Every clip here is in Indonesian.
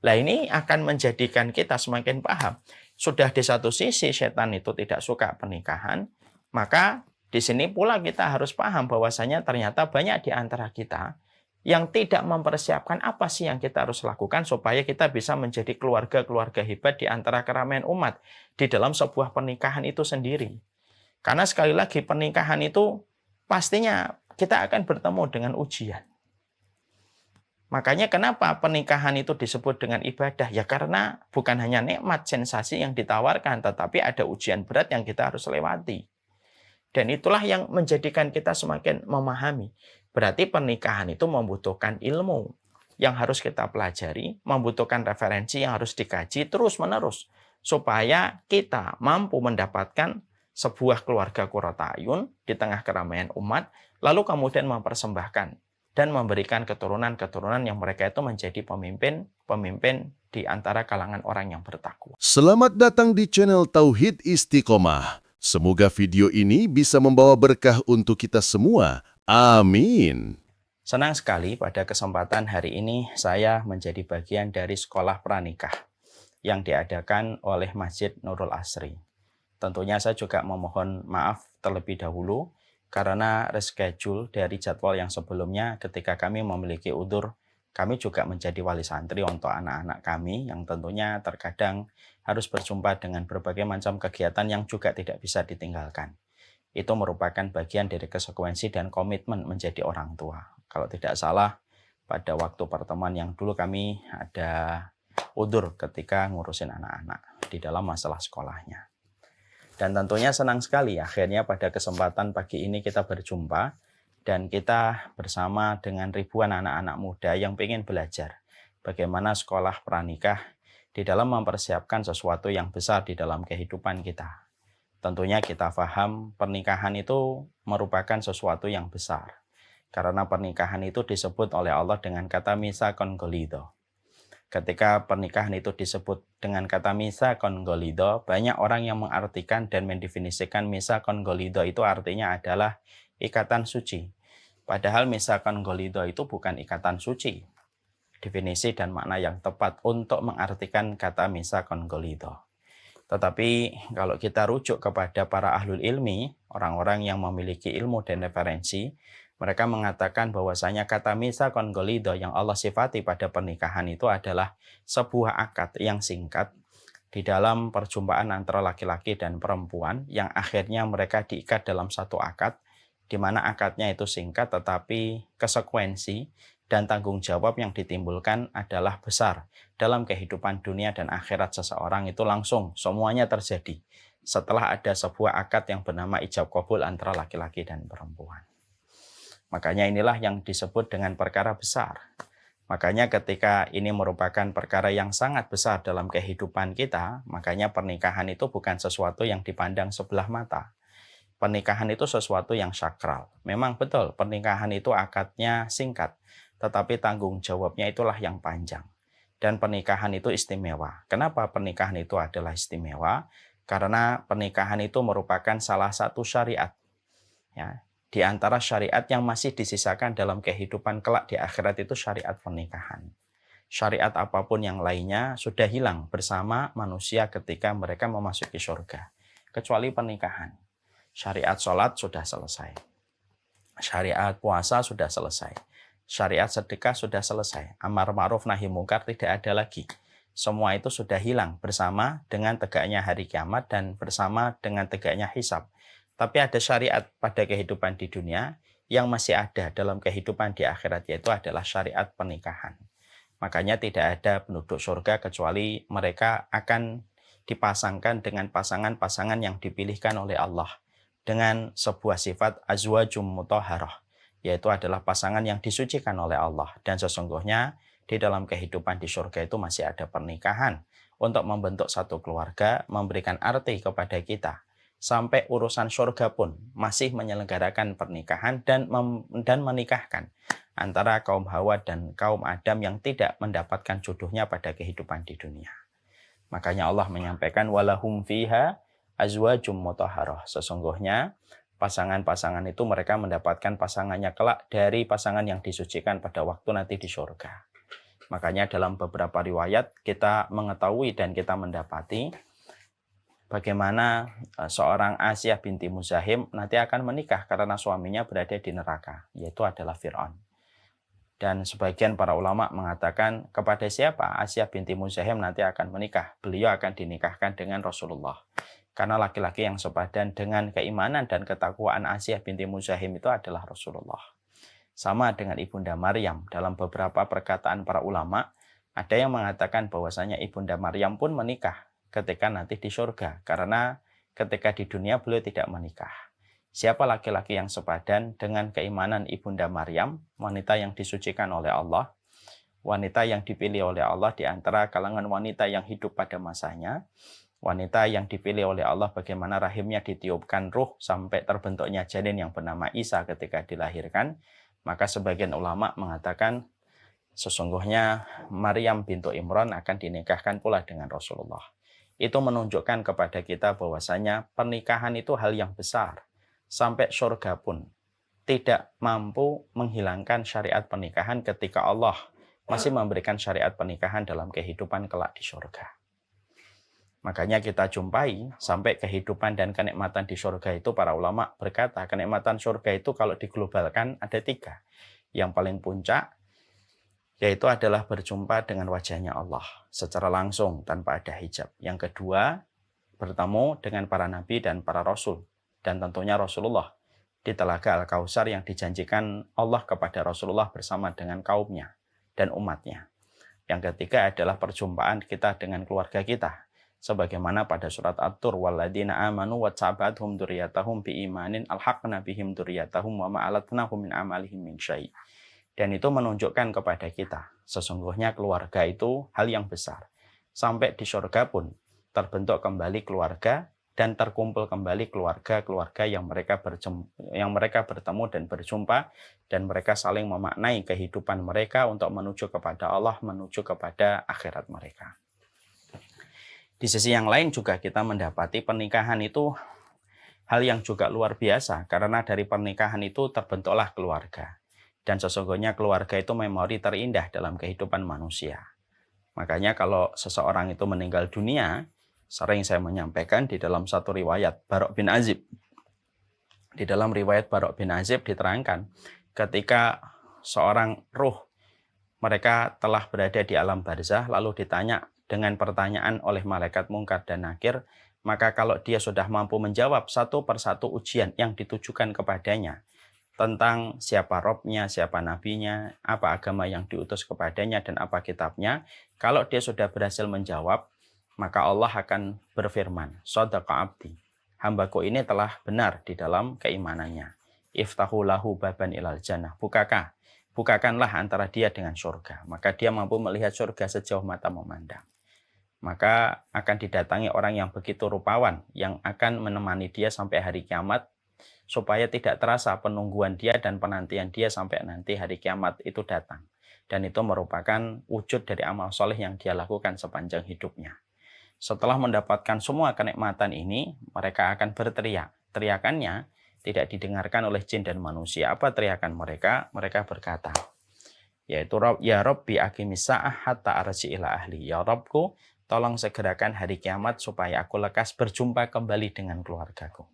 Lah ini akan menjadikan kita semakin paham. Sudah di satu sisi setan itu tidak suka pernikahan, maka di sini pula kita harus paham bahwasanya ternyata banyak di antara kita yang tidak mempersiapkan apa sih yang kita harus lakukan supaya kita bisa menjadi keluarga-keluarga hebat di antara keramaian umat di dalam sebuah pernikahan itu sendiri. Karena sekali lagi pernikahan itu pastinya kita akan bertemu dengan ujian. Makanya kenapa pernikahan itu disebut dengan ibadah? Ya karena bukan hanya nikmat, sensasi yang ditawarkan, tetapi ada ujian berat yang kita harus lewati. Dan itulah yang menjadikan kita semakin memahami. Berarti pernikahan itu membutuhkan ilmu yang harus kita pelajari, membutuhkan referensi yang harus dikaji terus-menerus. Supaya kita mampu mendapatkan sebuah keluarga Qurratu A'yun di tengah keramaian umat, lalu kemudian mempersembahkan dan memberikan keturunan-keturunan yang mereka itu menjadi pemimpin di antara kalangan orang yang bertakwa. Selamat datang di channel Tauhid Istiqomah. Semoga video ini bisa membawa berkah untuk kita semua. Amin. Senang sekali pada kesempatan hari ini saya menjadi bagian dari sekolah pranikah yang diadakan oleh Masjid Nurul Asri. Tentunya saya juga memohon maaf terlebih dahulu karena reschedule dari jadwal yang sebelumnya ketika kami memiliki udzur, kami juga menjadi wali santri untuk anak-anak kami yang tentunya terkadang harus berjumpa dengan berbagai macam kegiatan yang juga tidak bisa ditinggalkan. Itu merupakan bagian dari konsekuensi dan komitmen menjadi orang tua. Kalau tidak salah, pada waktu pertemuan yang dulu kami ada udzur ketika ngurusin anak-anak di dalam masalah sekolahnya. Dan tentunya senang sekali akhirnya pada kesempatan pagi ini kita berjumpa dan kita bersama dengan ribuan anak-anak muda yang ingin belajar bagaimana sekolah pranikah di dalam mempersiapkan sesuatu yang besar di dalam kehidupan kita. Tentunya kita paham pernikahan itu merupakan sesuatu yang besar. Karena pernikahan itu disebut oleh Allah dengan kata misaqon ghalidha. Ketika pernikahan itu disebut dengan kata misaqon ghalidha, banyak orang yang mengartikan dan mendefinisikan misaqon ghalidha itu artinya adalah ikatan suci. Padahal misaqon ghalidha itu bukan ikatan suci. Definisi dan makna yang tepat untuk mengartikan kata misaqon ghalidha. Tetapi kalau kita rujuk kepada para ahlul ilmi, orang-orang yang memiliki ilmu dan referensi, mereka mengatakan bahwasanya kata misaqon ghalidha yang Allah sifati pada pernikahan itu adalah sebuah akad yang singkat di dalam perjumpaan antara laki-laki dan perempuan yang akhirnya mereka diikat dalam satu akad, di mana akadnya itu singkat tetapi konsekuensi dan tanggung jawab yang ditimbulkan adalah besar dalam kehidupan dunia dan akhirat seseorang itu langsung semuanya terjadi setelah ada sebuah akad yang bernama ijab qabul antara laki-laki dan perempuan. Makanya inilah yang disebut dengan perkara besar. Makanya ketika ini merupakan perkara yang sangat besar dalam kehidupan kita, makanya pernikahan itu bukan sesuatu yang dipandang sebelah mata. Pernikahan itu sesuatu yang sakral. Memang betul, pernikahan itu akadnya singkat, tetapi tanggung jawabnya itulah yang panjang. Dan pernikahan itu istimewa. Kenapa pernikahan itu adalah istimewa? Karena pernikahan itu merupakan salah satu syariat. Ya, di antara syariat yang masih disisakan dalam kehidupan kelak di akhirat itu syariat pernikahan. Syariat apapun yang lainnya sudah hilang bersama manusia ketika mereka memasuki surga. Kecuali pernikahan. Syariat sholat sudah selesai. Syariat puasa sudah selesai. Syariat sedekah sudah selesai. Amar ma'ruf nahi mungkar tidak ada lagi. Semua itu sudah hilang bersama dengan tegaknya hari kiamat dan bersama dengan tegaknya hisab. Tapi ada syariat pada kehidupan di dunia yang masih ada dalam kehidupan di akhirat, yaitu adalah syariat pernikahan. Makanya tidak ada penduduk surga kecuali mereka akan dipasangkan dengan pasangan-pasangan yang dipilihkan oleh Allah dengan sebuah sifat azwajum mutahharah, yaitu adalah pasangan yang disucikan oleh Allah. Dan sesungguhnya di dalam kehidupan di surga itu masih ada pernikahan untuk membentuk satu keluarga, memberikan arti kepada kita. Sampai urusan surga pun masih menyelenggarakan pernikahan dan menikahkan antara kaum Hawa dan kaum Adam yang tidak mendapatkan jodohnya pada kehidupan di dunia. Makanya Allah menyampaikan walahum fiha azwajum mutahharah. Sesungguhnya pasangan-pasangan itu mereka mendapatkan pasangannya kelak dari pasangan yang disucikan pada waktu nanti di surga. Makanya dalam beberapa riwayat kita mengetahui dan kita mendapati bagaimana seorang Asyah binti Muzahim nanti akan menikah karena suaminya berada di neraka, yaitu adalah Fir'aun. Dan sebagian para ulama mengatakan kepada siapa Asyah binti Muzahim nanti akan menikah. Beliau akan dinikahkan dengan Rasulullah. Karena laki-laki yang sepadan dengan keimanan dan ketakwaan Asyah binti Muzahim itu adalah Rasulullah. Sama dengan Ibunda Maryam. Dalam beberapa perkataan para ulama, ada yang mengatakan bahwasanya Ibunda Maryam pun menikah ketika nanti di surga. Karena ketika di dunia beliau tidak menikah. Siapa laki-laki yang sepadan dengan keimanan Ibunda Maryam, wanita yang disucikan oleh Allah, wanita yang dipilih oleh Allah di antara kalangan wanita yang hidup pada masanya, wanita yang dipilih oleh Allah bagaimana rahimnya ditiupkan ruh sampai terbentuknya janin yang bernama Isa ketika dilahirkan, maka sebagian ulama mengatakan sesungguhnya Maryam bintu Imran akan dinikahkan pula dengan Rasulullah. Itu menunjukkan kepada kita bahwasanya pernikahan itu hal yang besar. Sampai surga pun tidak mampu menghilangkan syariat pernikahan ketika Allah masih memberikan syariat pernikahan dalam kehidupan kelak di surga. Makanya kita jumpai sampai kehidupan dan kenikmatan di surga itu para ulama berkata kenikmatan surga itu kalau diglobalkan ada 3. Yang paling puncak yaitu adalah berjumpa dengan wajahnya Allah secara langsung tanpa ada hijab. Yang kedua, bertemu dengan para nabi dan para rasul. Dan tentunya Rasulullah di Telaga Al-Kautsar yang dijanjikan Allah kepada Rasulullah bersama dengan kaumnya dan umatnya. Yang ketiga adalah perjumpaan kita dengan keluarga kita. Sebagaimana pada surat At-Tur, walladzina amanu wattaba'athum dzurriyyatahum biimanin alhaqna bihim dzurriyyatahum wa ma alatnahum min amalihim min syai'. Dan itu menunjukkan kepada kita, sesungguhnya keluarga itu hal yang besar. Sampai di surga pun terbentuk kembali keluarga dan terkumpul kembali keluarga-keluarga yang mereka bertemu dan berjumpa dan mereka saling memaknai kehidupan mereka untuk menuju kepada Allah, menuju kepada akhirat mereka. Di sisi yang lain juga kita mendapati pernikahan itu hal yang juga luar biasa karena dari pernikahan itu terbentuklah keluarga. Dan sesungguhnya keluarga itu memori terindah dalam kehidupan manusia. Makanya kalau seseorang itu meninggal dunia, sering saya menyampaikan di dalam satu riwayat Barok bin Azib. Di dalam riwayat Barok bin Azib diterangkan ketika seorang ruh mereka telah berada di alam barzah lalu ditanya dengan pertanyaan oleh malaikat Mungkar dan Nakir, maka kalau dia sudah mampu menjawab satu persatu ujian yang ditujukan kepadanya tentang siapa Robnya, siapa nabinya, apa agama yang diutus kepadanya, dan apa kitabnya, kalau dia sudah berhasil menjawab, maka Allah akan berfirman, Shadaqa abdi, hambaku ini telah benar di dalam keimanannya. Iftahu lahu baban ilal jannah, bukakanlah antara dia dengan surga. Maka dia mampu melihat surga sejauh mata memandang. Maka akan didatangi orang yang begitu rupawan, yang akan menemani dia sampai hari kiamat, supaya tidak terasa penungguan dia dan penantian dia sampai nanti hari kiamat itu datang. Dan itu merupakan wujud dari amal soleh yang dia lakukan sepanjang hidupnya. Setelah mendapatkan semua kenikmatan ini, mereka akan berteriak. Teriakannya tidak didengarkan oleh jin dan manusia. Apa teriakan mereka? Mereka berkata, yaitu ya Rabbi aqimis sa'ah hatta arji ila ahli. Ya Rabbku, tolong segerakan hari kiamat supaya aku lekas berjumpa kembali dengan keluargaku.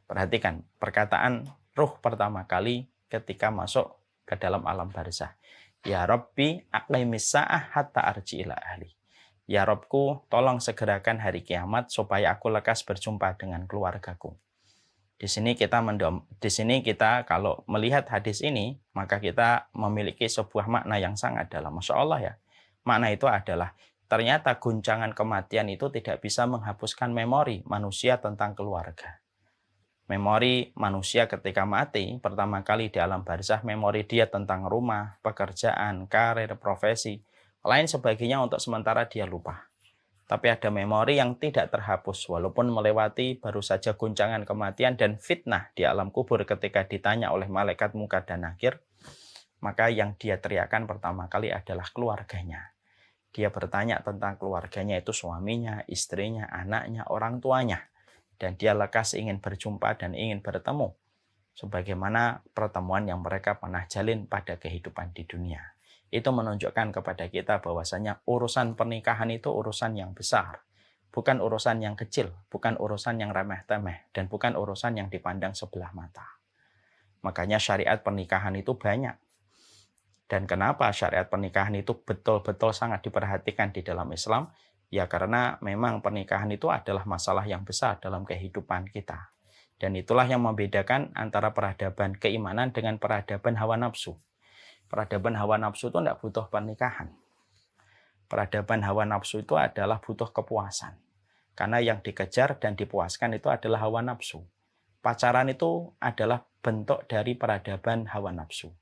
Perhatikan perkataan ruh pertama kali ketika masuk ke dalam alam barzah. Ya Rabbi aqimis sa'ah hatta arji ila ahli. Ya Rabbku, tolong segerakan hari kiamat supaya aku lekas berjumpa dengan keluargaku. Di sini kita kalau melihat hadis ini, maka kita memiliki sebuah makna yang sangat dalam. Masya Allah ya. Makna itu adalah ternyata guncangan kematian itu tidak bisa menghapuskan memori manusia tentang keluarga. Memori manusia ketika mati, pertama kali di alam barzah, memori dia tentang rumah, pekerjaan, karir, profesi, lain sebagainya untuk sementara dia lupa. Tapi ada memori yang tidak terhapus, walaupun melewati baru saja guncangan kematian dan fitnah di alam kubur ketika ditanya oleh malaikat Mungkar dan Nakir, maka yang dia teriakan pertama kali adalah keluarganya. Dia bertanya tentang keluarganya, itu suaminya, istrinya, anaknya, orang tuanya. Dan dia lekas ingin berjumpa dan ingin bertemu sebagaimana pertemuan yang mereka pernah jalin pada kehidupan di dunia. itu menunjukkan kepada kita bahwasanya urusan pernikahan itu urusan yang besar. Bukan urusan yang kecil, bukan urusan yang remeh-temeh, dan bukan urusan yang dipandang sebelah mata. Makanya syariat pernikahan itu banyak. Dan kenapa syariat pernikahan itu betul-betul sangat diperhatikan di dalam Islam? Ya karena memang pernikahan itu adalah masalah yang besar dalam kehidupan kita. Dan itulah yang membedakan antara peradaban keimanan dengan peradaban hawa nafsu. Peradaban hawa nafsu itu tidak butuh pernikahan. Peradaban hawa nafsu itu adalah butuh kepuasan. Karena yang dikejar dan dipuaskan itu adalah hawa nafsu. Pacaran itu adalah bentuk dari peradaban hawa nafsu.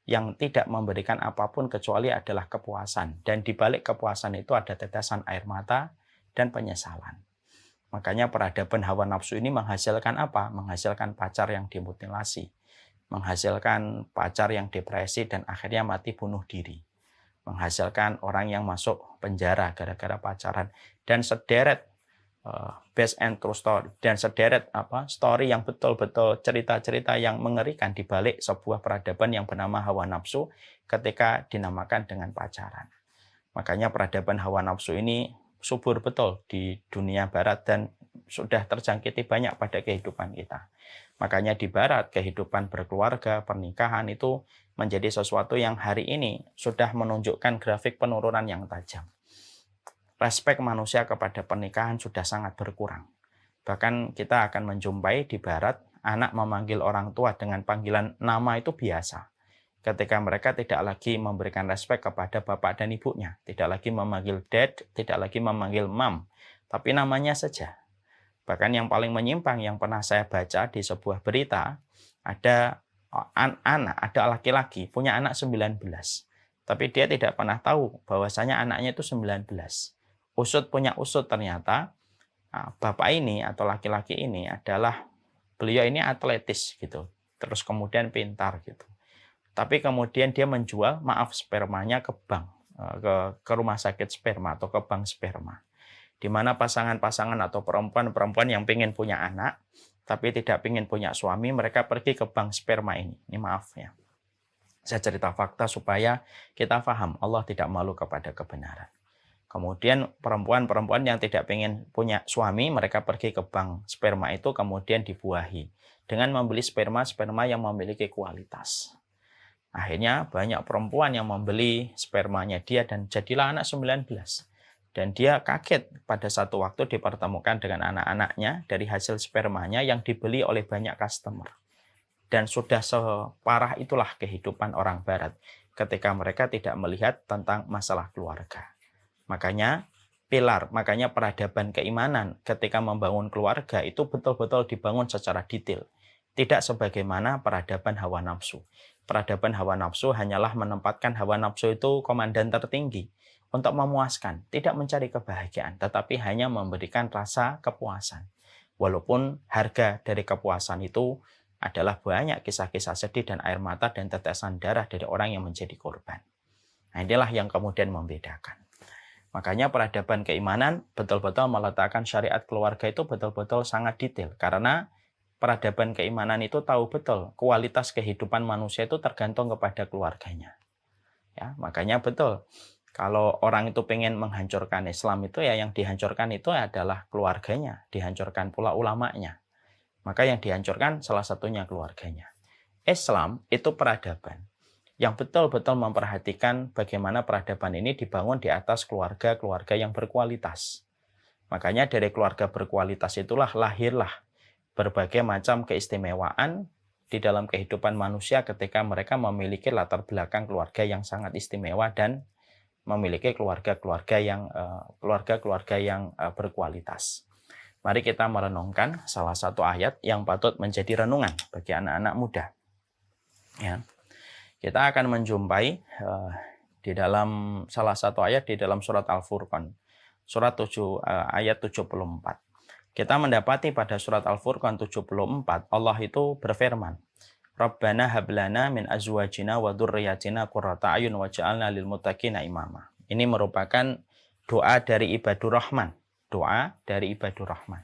Yang tidak memberikan apapun kecuali adalah kepuasan. Dan di balik kepuasan itu ada tetesan air mata dan penyesalan. Makanya peradaban hawa nafsu ini menghasilkan apa? Menghasilkan pacar yang dimutilasi. Menghasilkan pacar yang depresi dan akhirnya mati bunuh diri. Menghasilkan orang yang masuk penjara gara-gara pacaran. Dan sederet based and true story dan sederet story yang betul-betul cerita-cerita yang mengerikan di balik sebuah peradaban yang bernama hawa nafsu ketika dinamakan dengan pacaran. Makanya peradaban hawa nafsu ini subur betul di dunia barat dan sudah terjangkiti banyak pada kehidupan kita. Makanya di barat kehidupan berkeluarga, pernikahan itu menjadi sesuatu yang hari ini sudah menunjukkan grafik penurunan yang tajam. Respek manusia kepada pernikahan sudah sangat berkurang. Bahkan kita akan menjumpai di barat, anak memanggil orang tua dengan panggilan nama itu biasa. Ketika mereka tidak lagi memberikan respek kepada bapak dan ibunya. Tidak lagi memanggil dad, tidak lagi memanggil mom. Tapi namanya saja. Bahkan yang paling menyimpang yang pernah saya baca di sebuah berita, ada anak, ada laki-laki punya anak 19. Tapi dia tidak pernah tahu bahwasanya anaknya itu 19. Usut punya usut ternyata bapak ini atau laki-laki ini adalah beliau ini atletis gitu. Terus kemudian pintar gitu. Tapi kemudian dia menjual spermanya ke bank, ke rumah sakit sperma atau ke bank sperma. Di mana pasangan-pasangan atau perempuan-perempuan yang ingin punya anak tapi tidak ingin punya suami, mereka pergi ke bank sperma ini. Ini maaf ya. Saya cerita fakta supaya kita paham Allah tidak malu kepada kebenaran. Kemudian perempuan-perempuan yang tidak ingin punya suami, mereka pergi ke bank sperma itu kemudian dibuahi dengan membeli sperma-sperma yang memiliki kualitas. Akhirnya banyak perempuan yang membeli spermanya dia dan jadilah anak 19. Dan dia kaget pada satu waktu dipertemukan dengan anak-anaknya dari hasil spermanya yang dibeli oleh banyak customer. Dan sudah separah itulah kehidupan orang barat ketika mereka tidak melihat tentang masalah keluarga. Makanya peradaban keimanan ketika membangun keluarga itu betul-betul dibangun secara detail. Tidak sebagaimana peradaban hawa nafsu. Peradaban hawa nafsu hanyalah menempatkan hawa nafsu itu komandan tertinggi untuk memuaskan, tidak mencari kebahagiaan, tetapi hanya memberikan rasa kepuasan. Walaupun harga dari kepuasan itu adalah banyak kisah-kisah sedih dan air mata dan tetesan darah dari orang yang menjadi korban. Nah, inilah yang kemudian membedakan. Makanya peradaban keimanan betul-betul meletakkan syariat keluarga itu betul-betul sangat detail. Karena peradaban keimanan itu tahu betul kualitas kehidupan manusia itu tergantung kepada keluarganya. Ya, makanya betul. Kalau orang itu pengen menghancurkan Islam itu ya yang dihancurkan itu adalah keluarganya. Dihancurkan pula ulamanya. Maka yang dihancurkan salah satunya keluarganya. Islam itu peradaban yang betul-betul memperhatikan bagaimana peradaban ini dibangun di atas keluarga-keluarga yang berkualitas. Makanya dari keluarga berkualitas itulah lahirlah berbagai macam keistimewaan di dalam kehidupan manusia ketika mereka memiliki latar belakang keluarga yang sangat istimewa dan memiliki keluarga-keluarga yang berkualitas. Mari kita merenungkan salah satu ayat yang patut menjadi renungan bagi anak-anak muda. Ya. Kita akan menjumpai di dalam salah satu ayat di dalam surat Al-Furqan, surat 7 ayat 74. Kita mendapati pada surat Al-Furqan 74 Allah itu berfirman, Rabbana hablana min azwajina wa dzurriyyatina qurrata a'yun waj'alna lil muttaqina imama. Ini merupakan doa dari ibadur Rahman, doa dari ibadur Rahman.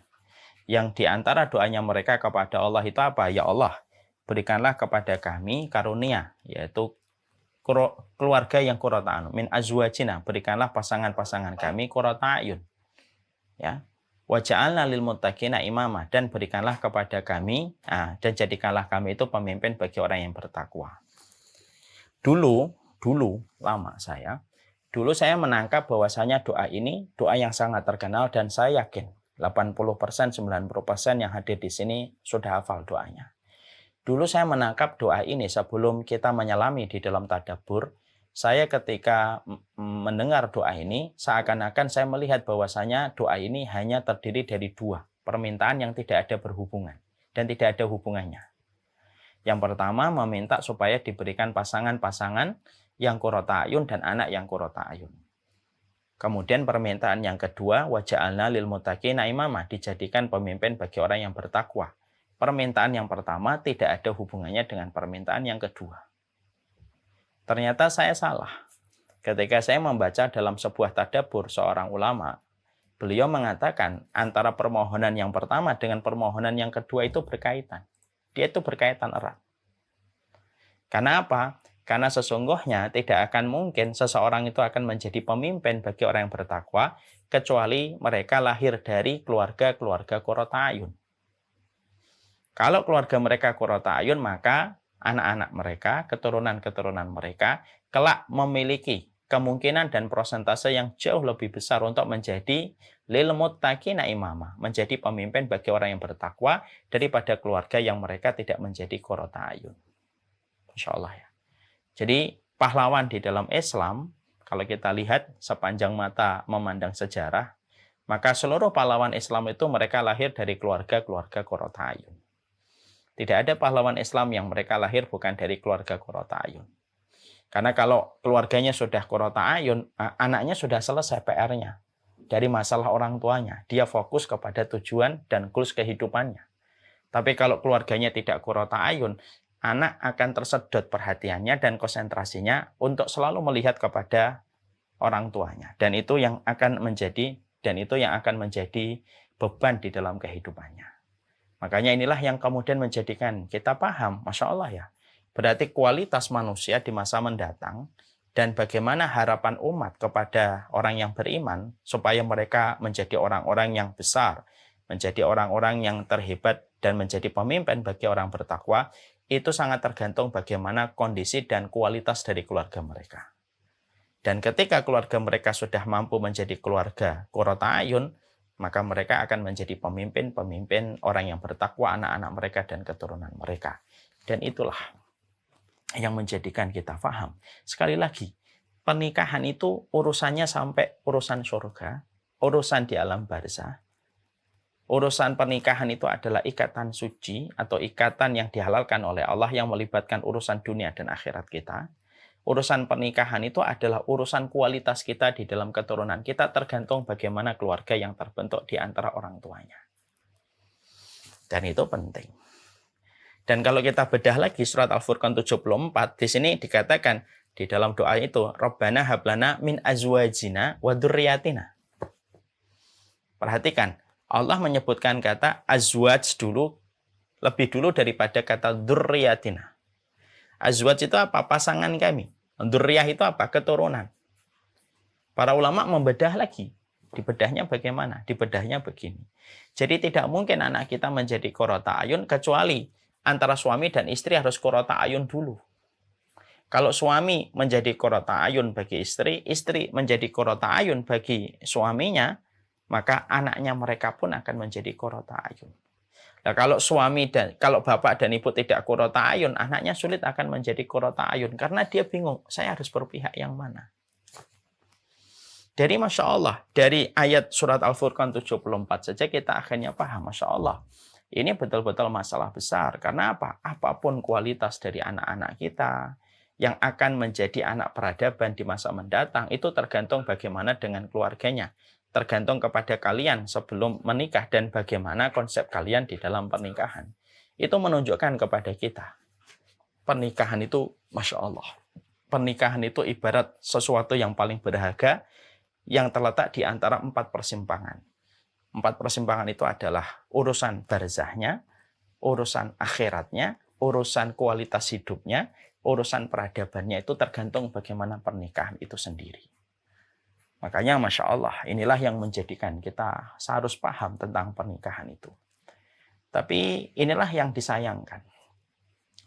Yang di antara doanya mereka kepada Allah itu apa? Ya Allah, berikanlah kepada kami karunia, yaitu keluarga yang qurrata a'yun. Min azwajina, berikanlah pasangan-pasangan kami qurrata a'yun. Ya. Wa ja'alna lil muttaqina imama, dan berikanlah kepada kami, dan jadikanlah kami itu pemimpin bagi orang yang bertakwa. Dulu saya menangkap bahwasanya doa ini doa yang sangat terkenal, dan saya yakin 80%, 90% yang hadir di sini sudah hafal doanya. Dulu saya menangkap doa ini sebelum kita menyelami di dalam tadabbur. Saya ketika mendengar doa ini, seakan-akan saya melihat bahwasanya doa ini hanya terdiri dari dua permintaan yang tidak ada berhubungan dan tidak ada hubungannya. Yang pertama, meminta supaya diberikan pasangan-pasangan yang qurrata a'yun dan anak yang qurrata a'yun. Kemudian permintaan yang kedua, wa ja'alna lil muttaqina imama, dijadikan pemimpin bagi orang yang bertakwa. Permintaan yang pertama tidak ada hubungannya dengan permintaan yang kedua. Ternyata saya salah. Ketika saya membaca dalam sebuah tadabbur seorang ulama, beliau mengatakan antara permohonan yang pertama dengan permohonan yang kedua itu berkaitan. Dia itu berkaitan erat. Karena apa? Karena sesungguhnya tidak akan mungkin seseorang itu akan menjadi pemimpin bagi orang yang bertakwa kecuali mereka lahir dari keluarga-keluarga qurrata a'yun. Kalau keluarga mereka qurrata a'yun, maka anak-anak mereka, keturunan-keturunan mereka kelak memiliki kemungkinan dan persentase yang jauh lebih besar untuk menjadi lil muttaqina imama, menjadi pemimpin bagi orang yang bertakwa daripada keluarga yang mereka tidak menjadi qurrata a'yun. Insyaallah ya. Jadi pahlawan di dalam Islam, kalau kita lihat sepanjang mata memandang sejarah, maka seluruh pahlawan Islam itu mereka lahir dari keluarga-keluarga qurrata a'yun. Tidak ada pahlawan Islam yang mereka lahir bukan dari keluarga qurrata a'yun. Karena kalau keluarganya sudah qurrata a'yun, anaknya sudah selesai PR-nya dari masalah orang tuanya. Dia fokus kepada tujuan dan goals kehidupannya. Tapi kalau keluarganya tidak qurrata a'yun, anak akan tersedot perhatiannya dan konsentrasinya untuk selalu melihat kepada orang tuanya. Dan itu yang akan menjadi beban di dalam kehidupannya. Makanya inilah yang kemudian menjadikan kita paham, Masya Allah ya. Berarti kualitas manusia di masa mendatang dan bagaimana harapan umat kepada orang yang beriman supaya mereka menjadi orang-orang yang besar, menjadi orang-orang yang terhebat dan menjadi pemimpin bagi orang bertakwa, itu sangat tergantung bagaimana kondisi dan kualitas dari keluarga mereka. Dan ketika keluarga mereka sudah mampu menjadi keluarga qurrata a'yun, maka mereka akan menjadi pemimpin-pemimpin orang yang bertakwa, anak-anak mereka dan keturunan mereka. Dan itulah yang menjadikan kita paham. Sekali lagi, pernikahan itu urusannya sampai urusan surga, urusan di alam barzah. Urusan pernikahan itu adalah ikatan suci atau ikatan yang dihalalkan oleh Allah yang melibatkan urusan dunia dan akhirat kita. Urusan pernikahan itu adalah urusan kualitas kita di dalam keturunan kita, tergantung bagaimana keluarga yang terbentuk di antara orang tuanya. Dan itu penting. Dan kalau kita bedah lagi surat Al-Furqan 74, di sini dikatakan di dalam doa itu, Rabbana hablana min azwajina wa dzurriyyatina. Perhatikan, Allah menyebutkan kata azwaj dulu, lebih dulu daripada kata dzurriyyatina. Azwaj itu apa? Pasangan kami. Dzurriyyah itu apa? Keturunan. Para ulama membedah lagi. Dibedahnya bagaimana? Dibedahnya begini. Jadi tidak mungkin anak kita menjadi qurrata a'yun kecuali antara suami dan istri harus qurrata a'yun dulu. Kalau suami menjadi qurrata a'yun bagi istri, istri menjadi qurrata a'yun bagi suaminya, maka anaknya mereka pun akan menjadi qurrata a'yun. Nah, kalau bapak dan ibu tidak qurrata a'yun, anaknya sulit akan menjadi qurrata a'yun karena dia bingung, saya harus berpihak yang mana. Dari Masya Allah, dari ayat surat Al-Furqan 74 saja kita akhirnya paham, Masya Allah. Ini betul-betul masalah besar. Karena apa? Apapun kualitas dari anak-anak kita yang akan menjadi anak peradaban di masa mendatang, itu tergantung bagaimana dengan keluarganya. Tergantung kepada kalian sebelum menikah dan bagaimana konsep kalian di dalam pernikahan. Itu menunjukkan kepada kita. Pernikahan itu, Masya Allah. Pernikahan itu ibarat sesuatu yang paling berharga yang terletak di antara 4 persimpangan. 4 persimpangan itu adalah urusan barzahnya, urusan akhiratnya, urusan kualitas hidupnya, urusan peradabannya itu tergantung bagaimana pernikahan itu sendiri. Makanya Masya Allah, inilah yang menjadikan kita seharus paham tentang pernikahan itu. Tapi inilah yang disayangkan.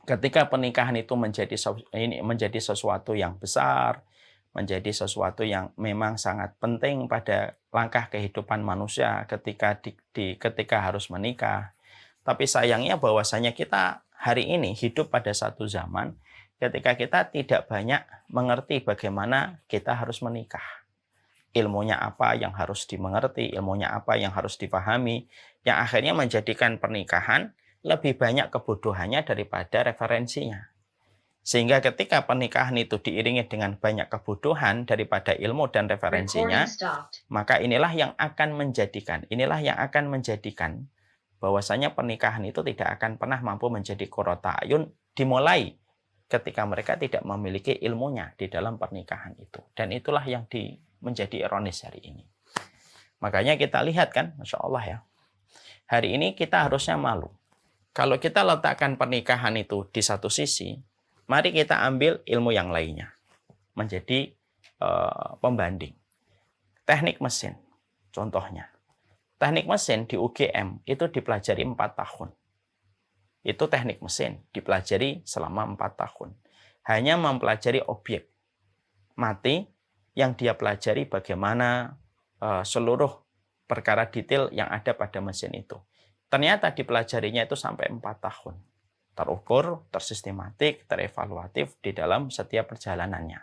Ketika pernikahan itu menjadi sesuatu yang besar, menjadi sesuatu yang memang sangat penting pada langkah kehidupan manusia ketika harus menikah. Tapi sayangnya bahwasanya kita hari ini hidup pada satu zaman ketika kita tidak banyak mengerti bagaimana kita harus menikah. Ilmunya apa yang harus dimengerti, ilmunya apa yang harus dipahami, yang akhirnya menjadikan pernikahan lebih banyak kebodohannya daripada referensinya. Sehingga ketika pernikahan itu diiringi dengan banyak kebodohan daripada ilmu dan referensinya, maka inilah yang akan menjadikan bahwasanya pernikahan itu tidak akan pernah mampu menjadi qurrata ayun dimulai ketika mereka tidak memiliki ilmunya di dalam pernikahan itu. Dan itulah yang menjadi ironis hari ini. Makanya kita lihat kan, Masya Allah ya, hari ini kita harusnya malu. Kalau kita letakkan pernikahan itu di satu sisi, mari kita ambil ilmu yang lainnya menjadi pembanding. Teknik mesin, contohnya. Teknik mesin di UGM itu dipelajari 4 tahun. Itu teknik mesin, dipelajari selama 4 tahun. Hanya mempelajari objek mati yang dia pelajari bagaimana seluruh perkara detail yang ada pada mesin itu. Ternyata dipelajarinya itu sampai 4 tahun. Terukur, tersistematik, terevaluatif di dalam setiap perjalanannya.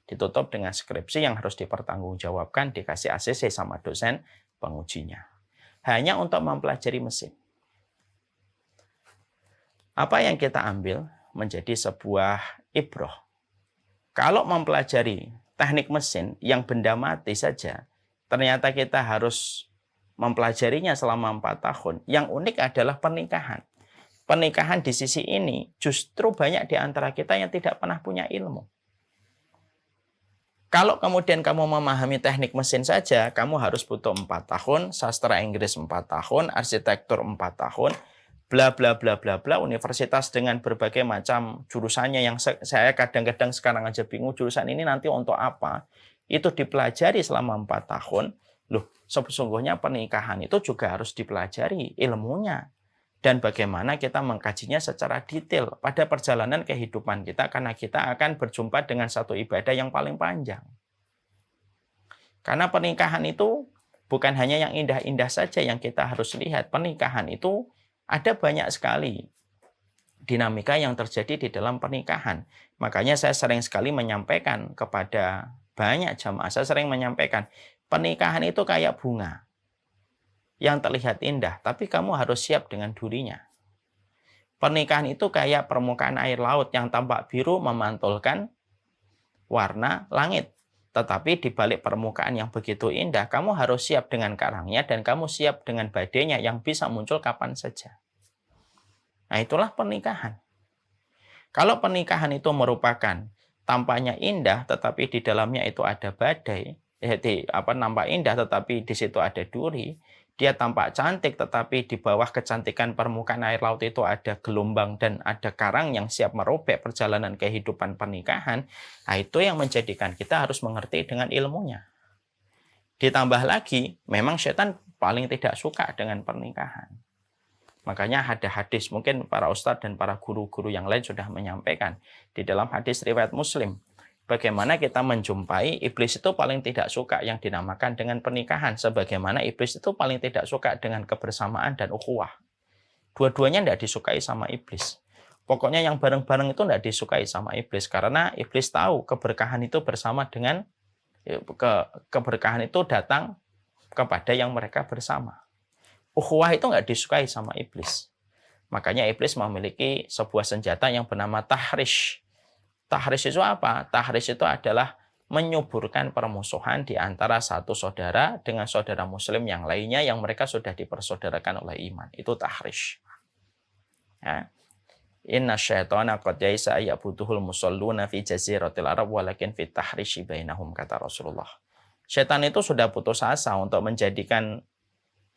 Ditutup dengan skripsi yang harus dipertanggungjawabkan, dikasih ACC sama dosen pengujinya. Hanya untuk mempelajari mesin. Apa yang kita ambil menjadi sebuah ibroh. Kalau mempelajari teknik mesin yang benda mati saja, ternyata kita harus mempelajarinya selama 4 tahun. Yang unik adalah pernikahan. Pernikahan di sisi ini justru banyak di antara kita yang tidak pernah punya ilmu. Kalau kemudian kamu memahami teknik mesin saja, kamu harus butuh 4 tahun, sastra Inggris 4 tahun, arsitektur 4 tahun, bla bla bla bla bla, universitas dengan berbagai macam jurusannya yang saya kadang-kadang sekarang aja bingung jurusan ini nanti untuk apa. Itu dipelajari selama 4 tahun. Loh, sesungguhnya pernikahan itu juga harus dipelajari ilmunya. Dan bagaimana kita mengkajinya secara detail pada perjalanan kehidupan kita, karena kita akan berjumpa dengan satu ibadah yang paling panjang. Karena pernikahan itu bukan hanya yang indah-indah saja yang kita harus lihat. Pernikahan itu ada banyak sekali dinamika yang terjadi di dalam pernikahan. Makanya saya sering sekali menyampaikan kepada banyak jamaah, saya sering menyampaikan, pernikahan itu kayak bunga yang terlihat indah, tapi kamu harus siap dengan durinya. Pernikahan itu kayak permukaan air laut yang tampak biru memantulkan warna langit. Tetapi di balik permukaan yang begitu indah, kamu harus siap dengan karangnya dan kamu siap dengan badainya yang bisa muncul kapan saja. Nah, itulah pernikahan. Kalau pernikahan itu merupakan tampaknya indah, tetapi di dalamnya itu ada badai, nampak indah tetapi di situ ada duri, dia tampak cantik tetapi di bawah kecantikan permukaan air laut itu ada gelombang dan ada karang yang siap merobek perjalanan kehidupan pernikahan. Nah, itu yang menjadikan kita harus mengerti dengan ilmunya. Ditambah lagi, memang setan paling tidak suka dengan pernikahan. Makanya ada hadis, mungkin para ustadz dan para guru-guru yang lain sudah menyampaikan di dalam hadis riwayat Muslim, bagaimana kita menjumpai iblis itu paling tidak suka yang dinamakan dengan pernikahan. Sebagaimana iblis itu paling tidak suka dengan kebersamaan dan ukhuwah. Dua-duanya tidak disukai sama iblis. Pokoknya yang bareng-bareng itu tidak disukai sama iblis. Karena iblis tahu keberkahan itu bersama dengan, keberkahan itu datang kepada yang mereka bersama. Ukhuwah itu tidak disukai sama iblis. Makanya iblis memiliki sebuah senjata yang bernama tahrish. Tahrish itu apa? Tahrish itu adalah menyuburkan permusuhan di antara satu saudara dengan saudara muslim yang lainnya yang mereka sudah dipersaudarakan oleh iman. Itu tahrish. Ya. Inna syaitana qad yaisa ya'buduhul musalluna fi jaziratil arab walakin fit tahrishi bainahum, kata Rasulullah. Syaitan itu sudah putus asa untuk menjadikan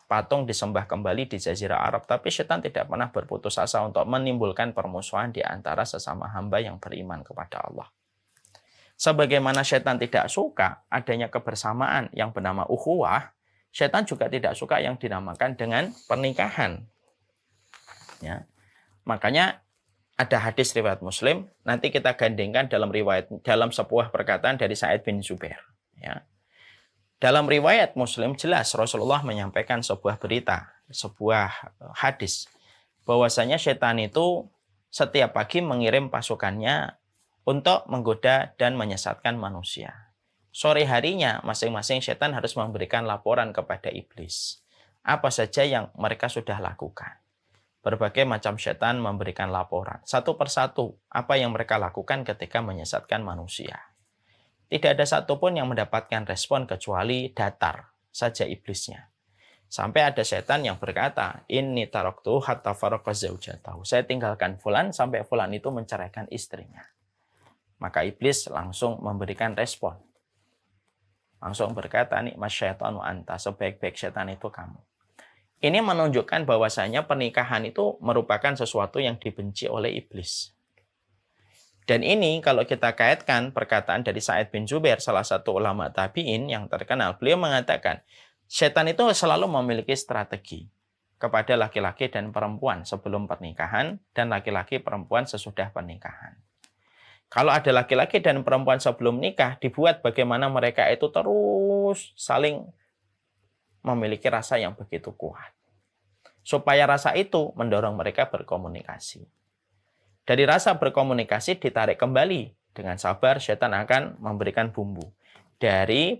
patung disembah kembali di Jazirah Arab, tapi setan tidak pernah berputus asa untuk menimbulkan permusuhan di antara sesama hamba yang beriman kepada Allah. Sebagaimana setan tidak suka adanya kebersamaan yang bernama ukhuwah, setan juga tidak suka yang dinamakan dengan pernikahan. Ya. Makanya ada hadis riwayat Muslim, nanti kita gandengkan dalam sebuah perkataan dari Sa'id bin Zubair. Ya. Dalam riwayat Muslim jelas Rasulullah menyampaikan sebuah berita, sebuah hadis, bahwasanya setan itu setiap pagi mengirim pasukannya untuk menggoda dan menyesatkan manusia. Sore harinya masing-masing setan harus memberikan laporan kepada iblis. Apa saja yang mereka sudah lakukan. Berbagai macam setan memberikan laporan. Satu persatu apa yang mereka lakukan ketika menyesatkan manusia. Tidak ada satupun yang mendapatkan respon kecuali datar saja iblisnya. Sampai ada setan yang berkata, "Inni taraktu hatta faraqa zaujatahu." Saya tinggalkan fulan sampai fulan itu menceraikan istrinya. Maka iblis langsung memberikan respon. Langsung berkata, "Ni'mas syaitanu anta." Sebaik-baik setan itu kamu. Ini menunjukkan bahwasanya pernikahan itu merupakan sesuatu yang dibenci oleh iblis. Dan ini kalau kita kaitkan perkataan dari Sa'id bin Zubair, salah satu ulama tabi'in yang terkenal, beliau mengatakan, setan itu selalu memiliki strategi kepada laki-laki dan perempuan sebelum pernikahan dan laki-laki perempuan sesudah pernikahan. Kalau ada laki-laki dan perempuan sebelum nikah, dibuat bagaimana mereka itu terus saling memiliki rasa yang begitu kuat. Supaya rasa itu mendorong mereka berkomunikasi. Dari rasa berkomunikasi ditarik kembali. Dengan sabar, setan akan memberikan bumbu. Dari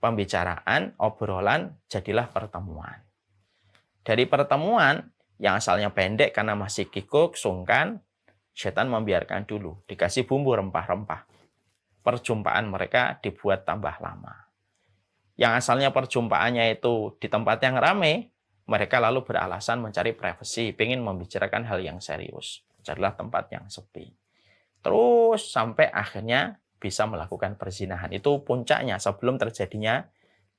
pembicaraan, obrolan, jadilah pertemuan. Dari pertemuan, yang asalnya pendek karena masih kikuk, sungkan, setan membiarkan dulu. Dikasih bumbu rempah-rempah. Perjumpaan mereka dibuat tambah lama. Yang asalnya perjumpaannya itu di tempat yang ramai, mereka lalu beralasan mencari privasi, ingin membicarakan hal yang serius. Carilah tempat yang sepi. Terus sampai akhirnya bisa melakukan perzinahan. Itu puncaknya sebelum terjadinya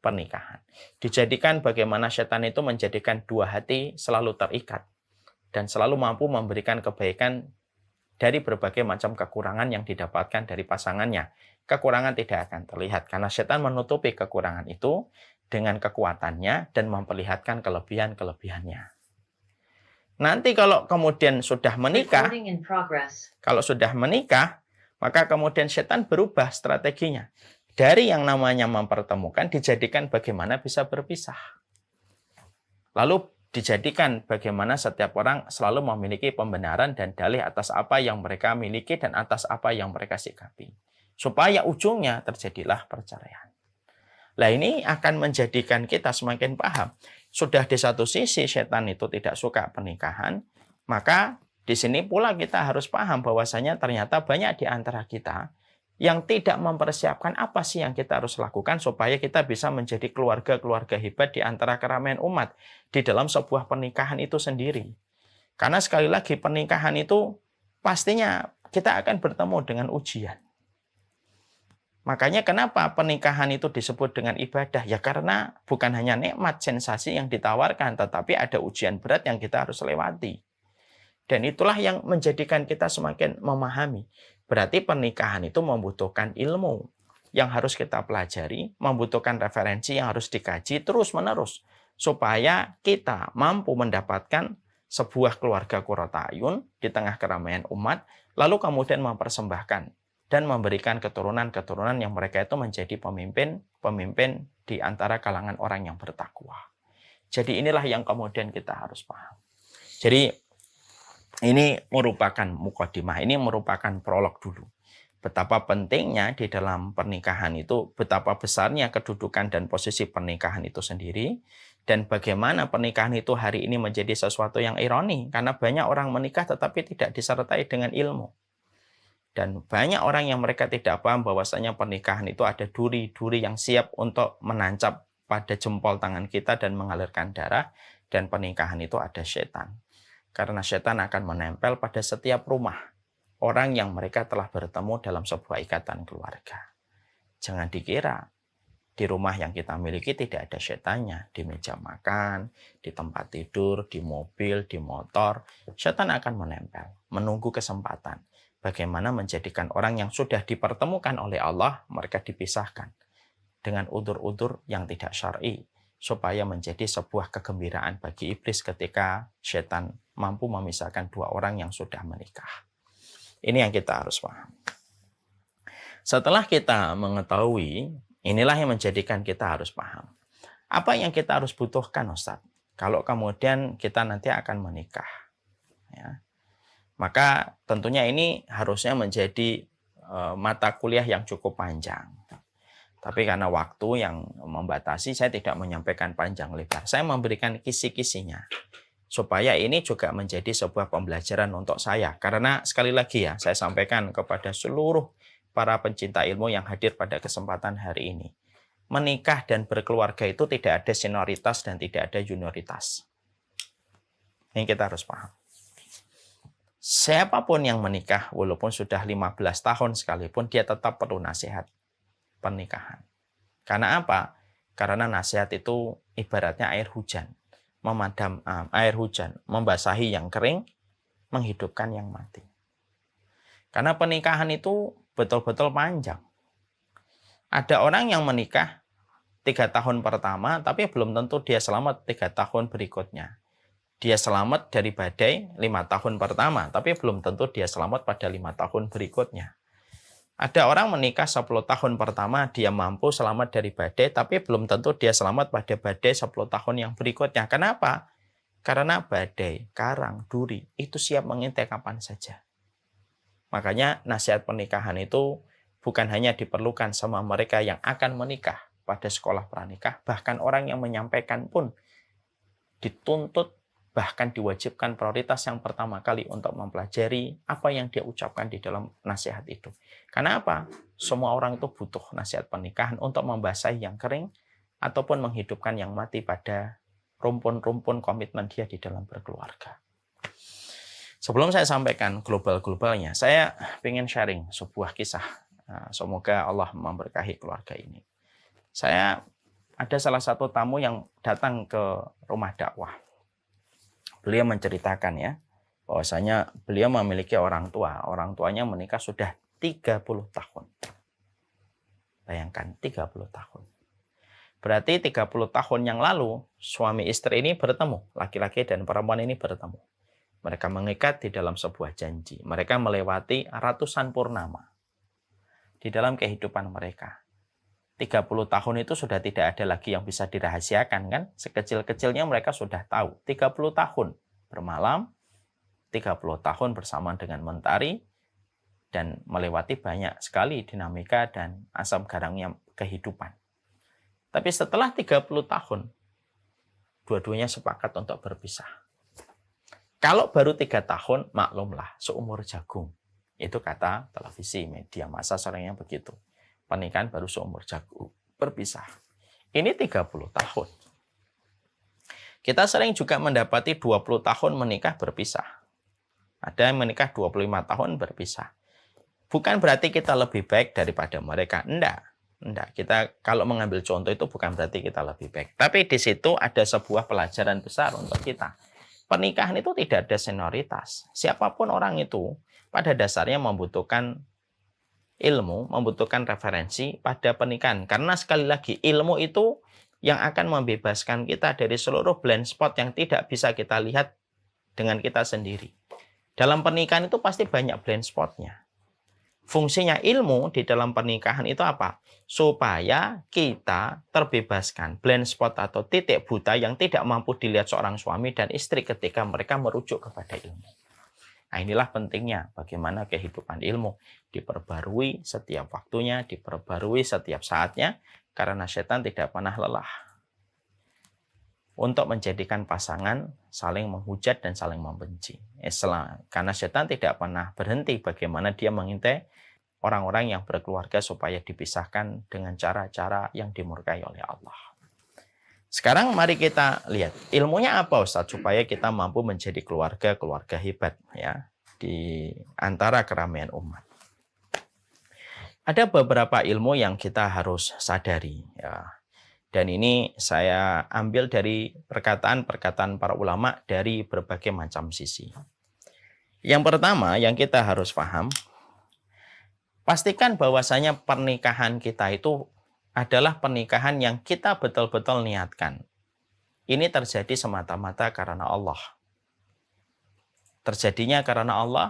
pernikahan. Dijadikan bagaimana setan itu menjadikan dua hati selalu terikat. Dan selalu mampu memberikan kebaikan dari berbagai macam kekurangan yang didapatkan dari pasangannya. Kekurangan tidak akan terlihat karena setan menutupi kekurangan itu dengan kekuatannya dan memperlihatkan kelebihan-kelebihannya. Nanti kalau kemudian sudah menikah, maka kemudian setan berubah strateginya. Dari yang namanya mempertemukan, dijadikan bagaimana bisa berpisah. Lalu dijadikan bagaimana setiap orang selalu memiliki pembenaran dan dalih atas apa yang mereka miliki dan atas apa yang mereka sikapi. Supaya ujungnya terjadilah perceraian. Nah ini akan menjadikan kita semakin paham. Sudah di satu sisi setan itu tidak suka pernikahan, maka di sini pula kita harus paham bahwasanya ternyata banyak di antara kita yang tidak mempersiapkan apa sih yang kita harus lakukan supaya kita bisa menjadi keluarga-keluarga hebat di antara keramaian umat di dalam sebuah pernikahan itu sendiri. Karena sekali lagi pernikahan itu pastinya kita akan bertemu dengan ujian. Makanya kenapa pernikahan itu disebut dengan ibadah? Ya karena bukan hanya nikmat, sensasi yang ditawarkan, tetapi ada ujian berat yang kita harus lewati. Dan itulah yang menjadikan kita semakin memahami. Berarti pernikahan itu membutuhkan ilmu yang harus kita pelajari, membutuhkan referensi yang harus dikaji terus-menerus. Supaya kita mampu mendapatkan sebuah keluarga qurrata a'yun di tengah keramaian umat, lalu kemudian mempersembahkan dan memberikan keturunan-keturunan yang mereka itu menjadi pemimpin di antara kalangan orang yang bertakwa. Jadi inilah yang kemudian kita harus paham. Jadi ini merupakan mukadimah, ini merupakan prolog dulu. Betapa pentingnya di dalam pernikahan itu, betapa besarnya kedudukan dan posisi pernikahan itu sendiri, dan bagaimana pernikahan itu hari ini menjadi sesuatu yang ironi, karena banyak orang menikah tetapi tidak disertai dengan ilmu. Dan banyak orang yang mereka tidak paham bahwasanya pernikahan itu ada duri-duri yang siap untuk menancap pada jempol tangan kita dan mengalirkan darah. Dan pernikahan itu ada setan. Karena setan akan menempel pada setiap rumah orang yang mereka telah bertemu dalam sebuah ikatan keluarga. Jangan dikira di rumah yang kita miliki tidak ada setannya, di meja makan, di tempat tidur, di mobil, di motor, setan akan menempel, menunggu kesempatan. Bagaimana menjadikan orang yang sudah dipertemukan oleh Allah, mereka dipisahkan dengan udzur-udzur yang tidak syar'i, supaya menjadi sebuah kegembiraan bagi iblis ketika setan mampu memisahkan dua orang yang sudah menikah. Ini yang kita harus paham. Setelah kita mengetahui, inilah yang menjadikan kita harus paham. Apa yang kita harus butuhkan, Ustadz? Kalau kemudian kita nanti akan menikah. Ya. Maka tentunya ini harusnya menjadi mata kuliah yang cukup panjang. Tapi karena waktu yang membatasi, saya tidak menyampaikan panjang lebar. Saya memberikan kisi-kisinya. Supaya ini juga menjadi sebuah pembelajaran untuk saya. Karena sekali lagi ya, saya sampaikan kepada seluruh para pencinta ilmu yang hadir pada kesempatan hari ini. Menikah dan berkeluarga itu tidak ada senioritas dan tidak ada junioritas. Ini kita harus paham. Siapapun yang menikah, walaupun sudah 15 tahun sekalipun, dia tetap perlu nasihat pernikahan. Karena apa? Karena nasihat itu ibaratnya air hujan. Memadam air hujan, membasahi yang kering, menghidupkan yang mati. Karena pernikahan itu betul-betul panjang. Ada orang yang menikah 3 tahun pertama, tapi belum tentu dia selamat 3 tahun berikutnya. Dia selamat dari badai 5 tahun pertama, tapi belum tentu dia selamat pada 5 tahun berikutnya. Ada orang menikah 10 tahun pertama, dia mampu selamat dari badai, tapi belum tentu dia selamat pada badai 10 tahun yang berikutnya. Kenapa? Karena badai, karang, duri, itu siap mengintai kapan saja. Makanya nasihat pernikahan itu bukan hanya diperlukan sama mereka yang akan menikah pada sekolah pranikah, bahkan orang yang menyampaikan pun dituntut, bahkan diwajibkan prioritas yang pertama kali untuk mempelajari apa yang dia ucapkan di dalam nasihat itu. Karena apa? Semua orang itu butuh nasihat pernikahan untuk membasahi yang kering ataupun menghidupkan yang mati pada rumpun-rumpun komitmen dia di dalam berkeluarga. Sebelum saya sampaikan global-globalnya, saya ingin sharing sebuah kisah. Semoga Allah memberkahi keluarga ini. Saya ada salah satu tamu yang datang ke rumah dakwah. Beliau menceritakan ya, bahwasanya beliau memiliki orang tua. Orang tuanya menikah sudah 30 tahun. Bayangkan 30 tahun. Berarti 30 tahun yang lalu, suami istri ini bertemu. Laki-laki dan perempuan ini bertemu. Mereka mengikat di dalam sebuah janji. Mereka melewati ratusan purnama di dalam kehidupan mereka. 30 tahun itu sudah tidak ada lagi yang bisa dirahasiakan kan? Sekecil-kecilnya mereka sudah tahu. 30 tahun bermalam, 30 tahun bersama dengan mentari, dan melewati banyak sekali dinamika dan asam garamnya kehidupan. Tapi setelah 30 tahun, dua-duanya sepakat untuk berpisah. Kalau baru 3 tahun, maklumlah, seumur jagung. Itu kata televisi, media massa seringnya begitu. Pernikahan baru seumur jagung, berpisah. Ini 30 tahun. Kita sering juga mendapati 20 tahun menikah berpisah. Ada yang menikah 25 tahun berpisah. Bukan berarti kita lebih baik daripada mereka. Enggak. Kita kalau mengambil contoh itu bukan berarti kita lebih baik. Tapi di situ ada sebuah pelajaran besar untuk kita. Pernikahan itu tidak ada senioritas. Siapapun orang itu pada dasarnya membutuhkan ilmu, membutuhkan referensi pada pernikahan. Karena sekali lagi, ilmu itu yang akan membebaskan kita dari seluruh blind spot yang tidak bisa kita lihat dengan kita sendiri. Dalam pernikahan itu pasti banyak blind spotnya. Fungsinya ilmu di dalam pernikahan itu apa? Supaya kita terbebaskan blind spot atau titik buta yang tidak mampu dilihat seorang suami dan istri ketika mereka merujuk kepada ilmu. Nah, inilah pentingnya bagaimana kehidupan ilmu diperbarui setiap waktunya, diperbarui setiap saatnya, karena setan tidak pernah lelah untuk menjadikan pasangan saling menghujat dan saling membenci. Karena setan tidak pernah berhenti bagaimana dia mengintai orang-orang yang berkeluarga supaya dipisahkan dengan cara-cara yang dimurkai oleh Allah. Sekarang mari kita lihat ilmunya apa Ustaz supaya kita mampu menjadi keluarga hebat ya di antara keramaian umat. Ada beberapa ilmu yang kita harus sadari ya. Dan ini saya ambil dari perkataan-perkataan para ulama dari berbagai macam sisi. Yang pertama yang kita harus paham, pastikan bahwasanya pernikahan kita itu adalah pernikahan yang kita betul-betul niatkan. Ini terjadi semata-mata karena Allah. Terjadinya karena Allah.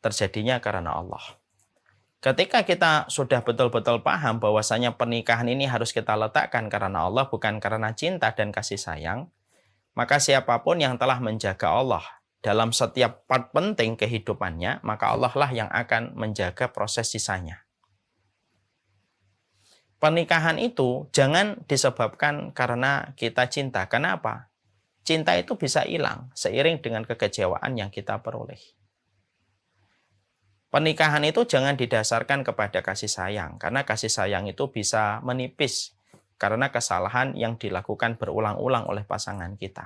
Terjadinya karena Allah. Ketika kita sudah betul-betul paham bahwasanya pernikahan ini harus kita letakkan karena Allah, bukan karena cinta dan kasih sayang, maka siapapun yang telah menjaga Allah dalam setiap part penting kehidupannya, maka Allah lah yang akan menjaga proses sisanya. Pernikahan itu jangan disebabkan karena kita cinta. Kenapa? Cinta itu bisa hilang seiring dengan kekecewaan yang kita peroleh. Pernikahan itu jangan didasarkan kepada kasih sayang, karena kasih sayang itu bisa menipis karena kesalahan yang dilakukan berulang-ulang oleh pasangan kita.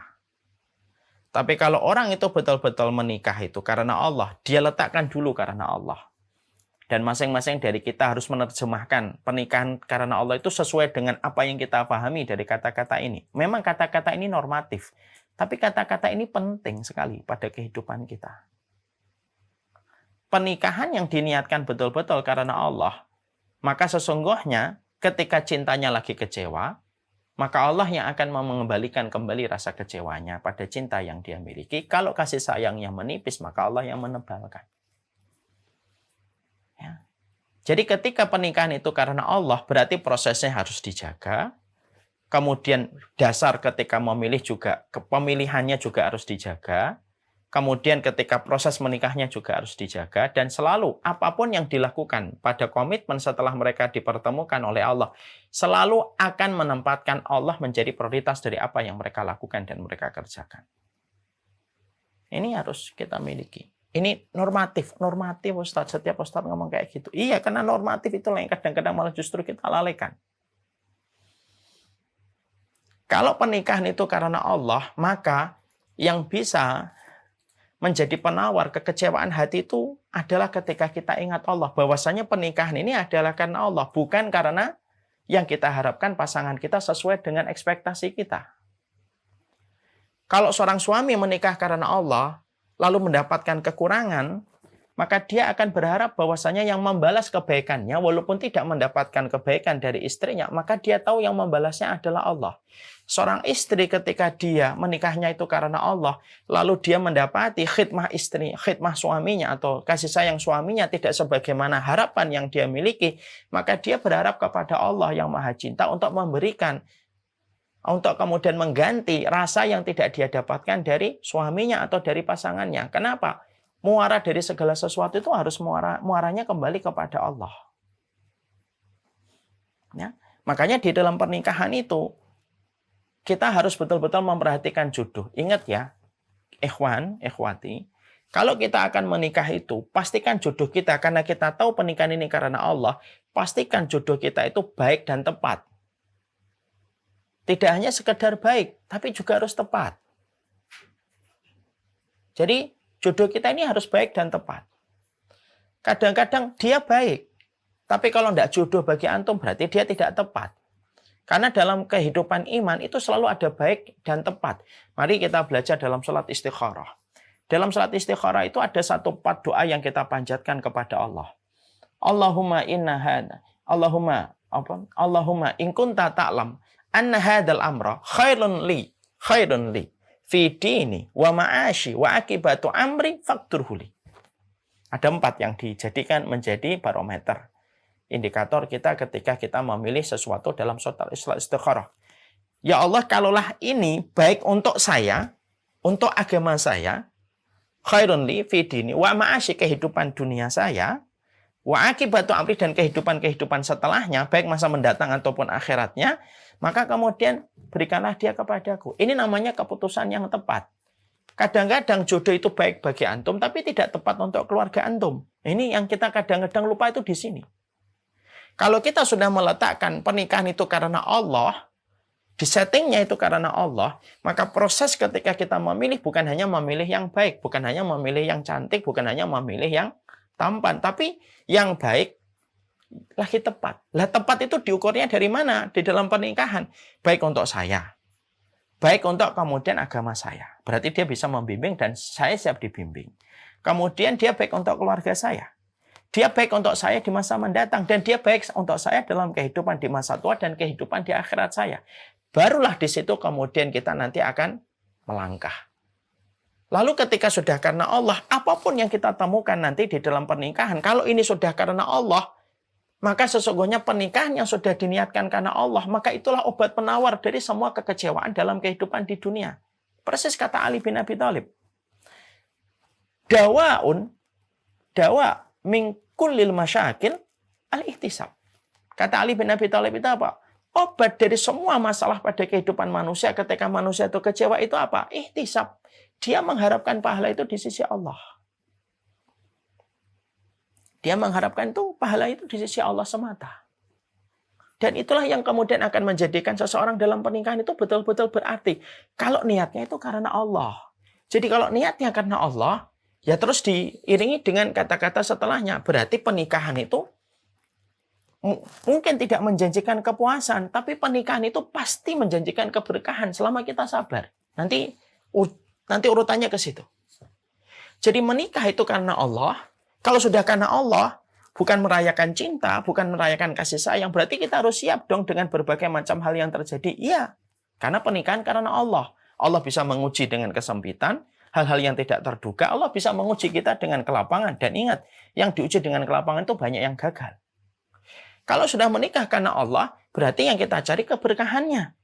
Tapi kalau orang itu betul-betul menikah itu karena Allah, dia letakkan dulu karena Allah. Dan masing-masing dari kita harus menerjemahkan pernikahan karena Allah itu sesuai dengan apa yang kita pahami dari kata-kata ini. Memang kata-kata ini normatif, tapi kata-kata ini penting sekali pada kehidupan kita. Pernikahan yang diniatkan betul-betul karena Allah, maka sesungguhnya ketika cintanya lagi kecewa, maka Allah yang akan mengembalikan kembali rasa kecewanya pada cinta yang dia miliki. Kalau kasih sayangnya menipis, maka Allah yang menebalkan. Ya. Jadi ketika pernikahan itu karena Allah, berarti prosesnya harus dijaga. Kemudian dasar ketika memilih juga, pemilihannya juga harus dijaga. Kemudian ketika proses menikahnya juga harus dijaga. Dan selalu apapun yang dilakukan pada komitmen setelah mereka dipertemukan oleh Allah, selalu akan menempatkan Allah menjadi prioritas dari apa yang mereka lakukan dan mereka kerjakan. Ini harus kita miliki. Ini normatif Ustaz. Setiap Ustaz ngomong kayak gitu. Iya, karena normatif itulah yang kadang-kadang malah justru kita lalaikan. Kalau pernikahan itu karena Allah, maka yang bisa menjadi penawar kekecewaan hati itu adalah ketika kita ingat Allah. Bahwasanya pernikahan ini adalah karena Allah. Bukan karena yang kita harapkan pasangan kita sesuai dengan ekspektasi kita. Kalau seorang suami menikah karena Allah, lalu mendapatkan kekurangan, maka dia akan berharap bahwasanya yang membalas kebaikannya, walaupun tidak mendapatkan kebaikan dari istrinya, maka dia tahu yang membalasnya adalah Allah. Seorang istri ketika dia menikahnya itu karena Allah, lalu dia mendapati khidmah suaminya atau kasih sayang suaminya tidak sebagaimana harapan yang dia miliki, maka dia berharap kepada Allah yang Maha Cinta untuk memberikan, untuk kemudian mengganti rasa yang tidak dia dapatkan dari suaminya atau dari pasangannya. Kenapa? Muara dari segala sesuatu itu harus muaranya kembali kepada Allah. Ya, makanya di dalam pernikahan itu, kita harus betul-betul memperhatikan jodoh. Ingat ya, ikhwan, ikhwati, kalau kita akan menikah itu, pastikan jodoh kita, karena kita tahu pernikahan ini karena Allah, pastikan jodoh kita itu baik dan tepat. Tidak hanya sekedar baik, tapi juga harus tepat. Jadi, jodoh kita ini harus baik dan tepat. Kadang-kadang dia baik, tapi kalau tidak jodoh bagi antum, berarti dia tidak tepat. Karena dalam kehidupan iman itu selalu ada baik dan tepat. Mari kita belajar dalam salat istikharah. Dalam salat istikharah itu ada satu part doa yang kita panjatkan kepada Allah. Allahumma inna hada. Allahumma in kunta ta'lam anna hadal amra khairun li fi dini wa ma'ashi wa akibatu amri fakturhuli. Ada 4 yang dijadikan menjadi barometer, indikator kita ketika kita memilih sesuatu dalam salat istikharah. Ya Allah, kalaulah ini baik untuk saya, untuk agama saya, khairun li fi dini wa ma'ashi, kehidupan dunia saya, wa akibatu amri, dan kehidupan setelahnya, baik masa mendatang ataupun akhiratnya, maka kemudian berikanlah dia kepadaku. Ini namanya keputusan yang tepat. Kadang-kadang jodoh itu baik bagi antum, tapi tidak tepat untuk keluarga antum. Ini yang kita kadang-kadang lupa itu di sini. Kalau kita sudah meletakkan pernikahan itu karena Allah, di settingnya itu karena Allah, maka proses ketika kita memilih bukan hanya memilih yang baik, bukan hanya memilih yang cantik, bukan hanya memilih yang tampan, tapi yang baik, lagi tepat. Lah tepat itu diukurnya dari mana? Di dalam pernikahan. Baik untuk saya, baik untuk kemudian agama saya. Berarti dia bisa membimbing dan saya siap dibimbing. Kemudian dia baik untuk keluarga saya. Dia baik untuk saya di masa mendatang. Dan dia baik untuk saya dalam kehidupan di masa tua dan kehidupan di akhirat saya. Barulah di situ kemudian kita nanti akan melangkah. Lalu ketika sudah karena Allah, apapun yang kita temukan nanti di dalam pernikahan, kalau ini sudah karena Allah, maka sesungguhnya pernikahan yang sudah diniatkan karena Allah, maka itulah obat penawar dari semua kekecewaan dalam kehidupan di dunia. Persis kata Ali bin Abi Thalib. Dawa min kullil masyakil al-ihtisab. Kata Ali bin Abi Thalib itu apa? Obat dari semua masalah pada kehidupan manusia ketika manusia itu kecewa itu apa? Ihtisab. Dia mengharapkan pahala itu di sisi Allah. Dia mengharapkan itu pahala itu di sisi Allah semata. Dan itulah yang kemudian akan menjadikan seseorang dalam pernikahan itu betul-betul berarti. Kalau niatnya itu karena Allah. Jadi kalau niatnya karena Allah, ya terus diiringi dengan kata-kata setelahnya. Berarti pernikahan itu mungkin tidak menjanjikan kepuasan, tapi pernikahan itu pasti menjanjikan keberkahan selama kita sabar. Nanti urutannya ke situ. Jadi menikah itu karena Allah. Kalau sudah karena Allah, bukan merayakan cinta, bukan merayakan kasih sayang, berarti kita harus siap dong dengan berbagai macam hal yang terjadi. Iya, karena pernikahan karena Allah. Allah bisa menguji dengan kesempitan, hal-hal yang tidak terduga. Allah bisa menguji kita dengan kelapangan. Dan ingat, yang diuji dengan kelapangan itu banyak yang gagal. Kalau sudah menikah karena Allah, berarti yang kita cari keberkahannya.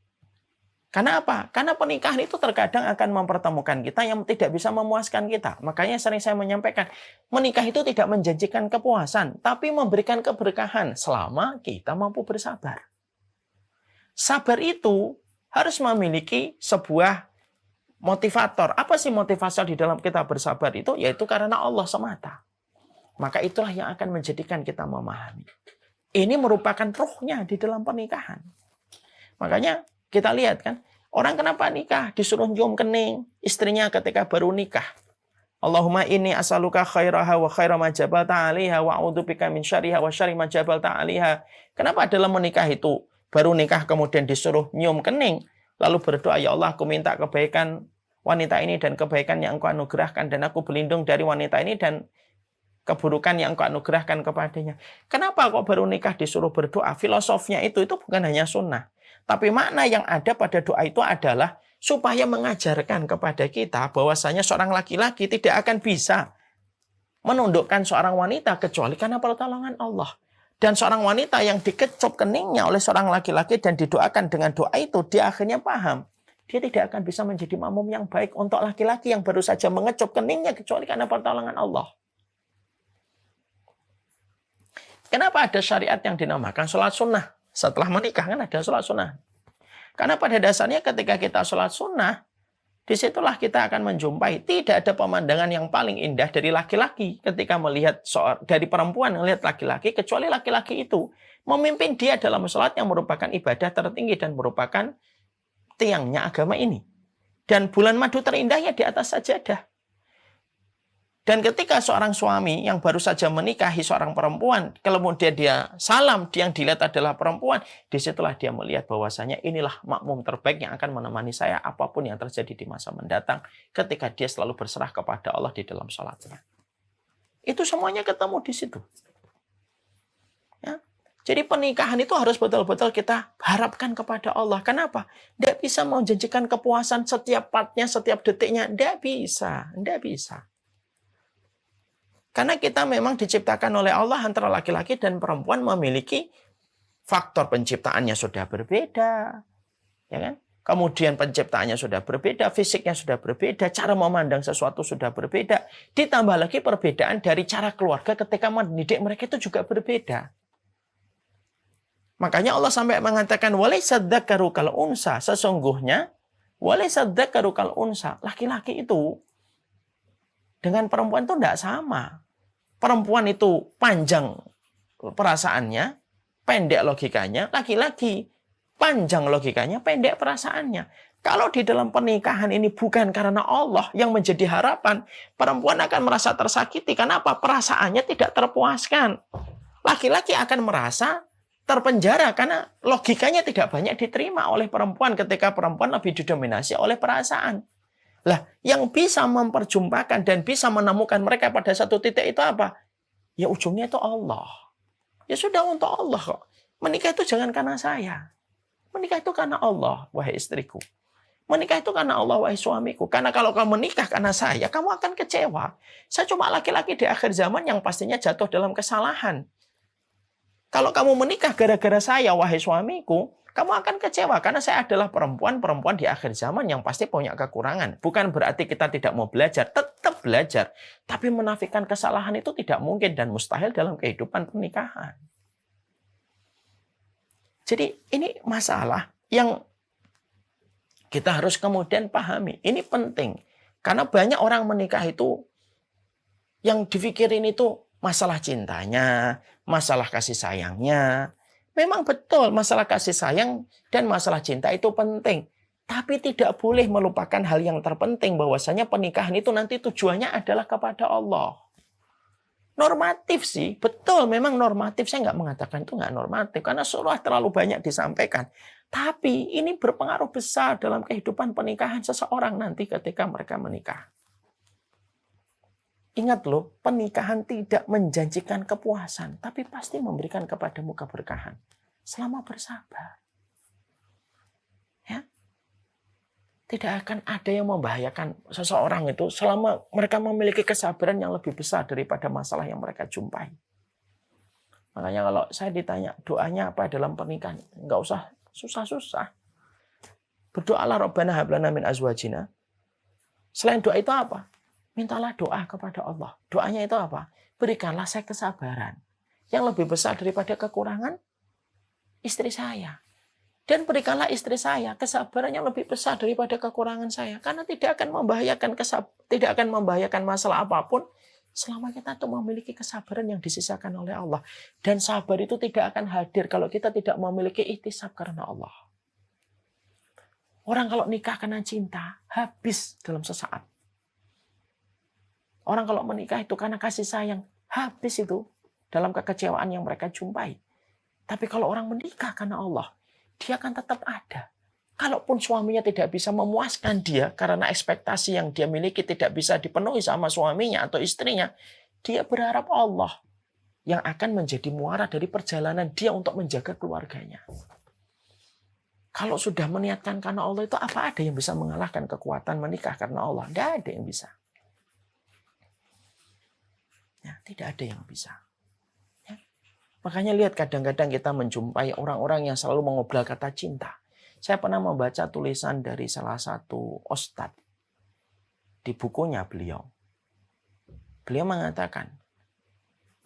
Karena apa? Karena pernikahan itu terkadang akan mempertemukan kita yang tidak bisa memuaskan kita. Makanya sering saya menyampaikan, menikah itu tidak menjanjikan kepuasan, tapi memberikan keberkahan selama kita mampu bersabar. Sabar itu harus memiliki sebuah motivator. Apa sih motivator di dalam kita bersabar itu? Yaitu karena Allah semata. Maka itulah yang akan menjadikan kita memahami. Ini merupakan ruhnya di dalam pernikahan. Makanya kita lihat kan, orang kenapa nikah? Disuruh nyium kening istrinya ketika baru nikah. Allahumma inni as'aluka khairaha wa khaira ma jabalta 'alaiha wa a'udzubika min syarriha wa syarri ma jabalta 'alaiha. Kenapa dalam menikah itu baru nikah kemudian disuruh nyium kening, lalu berdoa, ya Allah, aku minta kebaikan wanita ini dan kebaikan yang Engkau anugerahkan, dan aku berlindung dari wanita ini dan keburukan yang Engkau anugerahkan kepadanya. Kenapa kok baru nikah disuruh berdoa? Filosofnya itu bukan hanya sunnah. Tapi makna yang ada pada doa itu adalah supaya mengajarkan kepada kita bahwasanya seorang laki-laki tidak akan bisa menundukkan seorang wanita kecuali karena pertolongan Allah. Dan seorang wanita yang dikecup keningnya oleh seorang laki-laki dan didoakan dengan doa itu, dia akhirnya paham. Dia tidak akan bisa menjadi makmum yang baik untuk laki-laki yang baru saja mengecup keningnya kecuali karena pertolongan Allah. Kenapa ada syariat yang dinamakan sholat sunnah? Setelah menikah kan ada sholat sunnah. Karena pada dasarnya ketika kita sholat sunnah, disitulah kita akan menjumpai tidak ada pemandangan yang paling indah dari laki-laki ketika melihat dari perempuan melihat laki-laki, kecuali laki-laki itu memimpin dia dalam sholat yang merupakan ibadah tertinggi dan merupakan tiangnya agama ini. Dan bulan madu terindahnya di atas sajadah. Dan ketika seorang suami yang baru saja menikahi seorang perempuan, kemudian dia salam, yang dilihat adalah perempuan, disitulah dia melihat bahwasanya inilah makmum terbaik yang akan menemani saya apapun yang terjadi di masa mendatang ketika dia selalu berserah kepada Allah di dalam sholatnya. Itu semuanya ketemu di situ. Ya. Jadi pernikahan itu harus betul-betul kita harapkan kepada Allah. Kenapa? Tidak bisa menjanjikan kepuasan setiap partnya, setiap detiknya. Tidak bisa. Tidak bisa. Karena kita memang diciptakan oleh Allah antara laki-laki dan perempuan memiliki faktor penciptaannya sudah berbeda, ya kan? Kemudian penciptaannya sudah berbeda, fisiknya sudah berbeda, cara memandang sesuatu sudah berbeda. Ditambah lagi perbedaan dari cara keluarga ketika mendidik mereka itu juga berbeda. Makanya Allah sampai mengatakan walaysa dzakaru kal unsa, sesungguhnya walaysa dzakaru kal unsa, laki-laki itu dengan perempuan itu tidak sama. Perempuan itu panjang perasaannya, pendek logikanya. Laki-laki panjang logikanya, pendek perasaannya. Kalau di dalam pernikahan ini bukan karena Allah yang menjadi harapan, perempuan akan merasa tersakiti. Kenapa? Perasaannya tidak terpuaskan. Laki-laki akan merasa terpenjara karena logikanya tidak banyak diterima oleh perempuan ketika perempuan lebih didominasi oleh perasaan. Lah, yang bisa memperjumpakan dan bisa menemukan mereka pada satu titik itu apa? Ya ujungnya itu Allah. Ya sudah untuk Allah kok. Menikah itu jangan karena saya. Menikah itu karena Allah, wahai istriku. Menikah itu karena Allah, wahai suamiku. Karena kalau kamu menikah karena saya, kamu akan kecewa. Saya cuma laki-laki di akhir zaman yang pastinya jatuh dalam kesalahan. Kalau kamu menikah gara-gara saya, wahai suamiku, kamu akan kecewa. Karena saya adalah perempuan di akhir zaman yang pasti punya kekurangan. Bukan berarti kita tidak mau belajar. Tetap belajar. Tapi menafikan kesalahan itu tidak mungkin dan mustahil dalam kehidupan pernikahan. Jadi ini masalah yang kita harus kemudian pahami. Ini penting. Karena banyak orang menikah itu yang dipikirin itu masalah cintanya, masalah kasih sayangnya. Memang betul masalah kasih sayang dan masalah cinta itu penting. Tapi tidak boleh melupakan hal yang terpenting bahwasanya pernikahan itu nanti tujuannya adalah kepada Allah. Normatif sih, betul memang normatif. Saya nggak mengatakan itu nggak normatif karena sudah terlalu banyak disampaikan. Tapi ini berpengaruh besar dalam kehidupan pernikahan seseorang nanti ketika mereka menikah. Ingat loh, pernikahan tidak menjanjikan kepuasan, tapi pasti memberikan kepadamu keberkahan selama bersabar. Ya, tidak akan ada yang membahayakan seseorang itu selama mereka memiliki kesabaran yang lebih besar daripada masalah yang mereka jumpai. Makanya kalau saya ditanya doanya apa dalam pernikahan, nggak usah susah-susah. Berdoalah Rabbana hab lana min azwajina. Selain doa itu apa? Mintalah doa kepada Allah. Doanya itu apa? Berikanlah saya kesabaran yang lebih besar daripada kekurangan istri saya. Dan berikanlah istri saya kesabaran yang lebih besar daripada kekurangan saya. Karena tidak akan membahayakan masalah apapun selama kita tuh memiliki kesabaran yang disisakan oleh Allah. Dan sabar itu tidak akan hadir kalau kita tidak memiliki ihtisab karena Allah. Orang kalau nikah karena cinta, habis dalam sesaat. Orang kalau menikah itu karena kasih sayang, habis itu dalam kekecewaan yang mereka jumpai. Tapi kalau orang menikah karena Allah, dia akan tetap ada. Kalaupun suaminya tidak bisa memuaskan dia karena ekspektasi yang dia miliki tidak bisa dipenuhi sama suaminya atau istrinya, dia berharap Allah yang akan menjadi muara dari perjalanan dia untuk menjaga keluarganya. Kalau sudah meniatkan karena Allah itu apa ada yang bisa mengalahkan kekuatan menikah karena Allah? Tidak ada yang bisa. Ya, tidak ada yang bisa. Ya. Makanya lihat kadang-kadang kita menjumpai orang-orang yang selalu mengobrol kata cinta. Saya pernah membaca tulisan dari salah satu ustadz di bukunya beliau. Beliau mengatakan,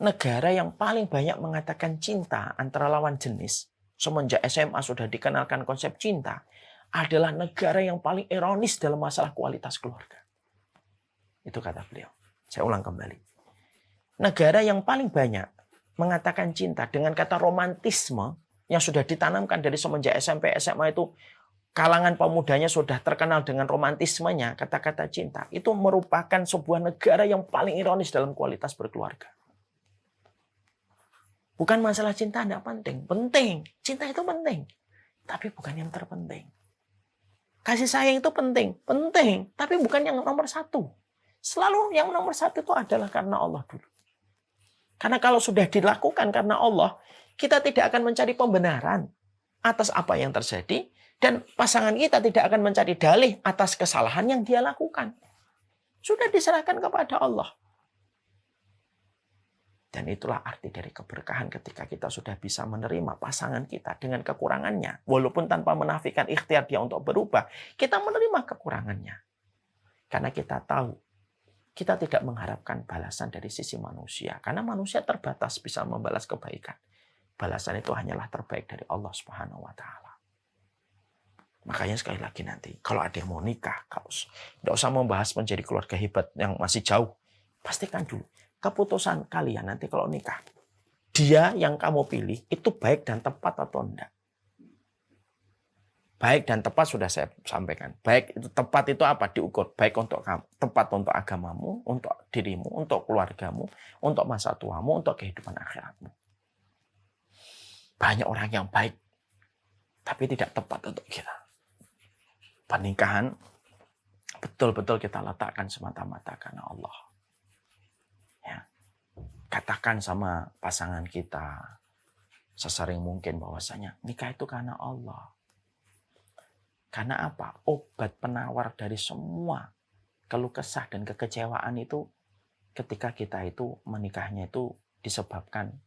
negara yang paling banyak mengatakan cinta antara lawan jenis, semenjak SMA sudah dikenalkan konsep cinta, adalah negara yang paling ironis dalam masalah kualitas keluarga. Itu kata beliau. Saya ulang kembali. Negara yang paling banyak mengatakan cinta dengan kata romantisme yang sudah ditanamkan dari semenjak SMP, SMA itu kalangan pemudanya sudah terkenal dengan romantismenya, kata-kata cinta. Itu merupakan sebuah negara yang paling ironis dalam kualitas berkeluarga. Bukan masalah cinta tidak penting. Penting. Cinta itu penting. Tapi bukan yang terpenting. Kasih sayang itu penting. Penting. Tapi bukan yang nomor satu. Selalu yang nomor satu itu adalah karena Allah dulu. Karena kalau sudah dilakukan karena Allah, kita tidak akan mencari pembenaran atas apa yang terjadi. Dan pasangan kita tidak akan mencari dalih atas kesalahan yang dia lakukan. Sudah diserahkan kepada Allah. Dan itulah arti dari keberkahan ketika kita sudah bisa menerima pasangan kita dengan kekurangannya. Walaupun tanpa menafikan ikhtiar dia untuk berubah, kita menerima kekurangannya. Karena kita tahu, kita tidak mengharapkan balasan dari sisi manusia. Karena manusia terbatas bisa membalas kebaikan. Balasan itu hanyalah terbaik dari Allah Subhanahu wa Ta'ala. Makanya sekali lagi nanti, kalau ada yang mau nikah, tidak usah membahas menjadi keluarga hebat yang masih jauh. Pastikan dulu, keputusan kalian nanti kalau nikah, dia yang kamu pilih itu baik dan tepat atau enggak. Baik dan tepat sudah saya sampaikan. Baik itu tepat itu apa? Diukur. Baik untuk kamu, tepat untuk agamamu, untuk dirimu, untuk keluargamu, untuk masa tuamu, untuk kehidupan akhiratmu. banyak orang yang baik, tapi tidak tepat untuk kita. Pernikahan betul-betul kita letakkan semata-mata karena Allah. Ya. Katakan sama pasangan kita sesering mungkin bahwasanya nikah itu karena Allah. Karena apa? Obat penawar dari semua keluh kesah dan kekecewaan itu ketika kita itu menikahnya itu disebabkan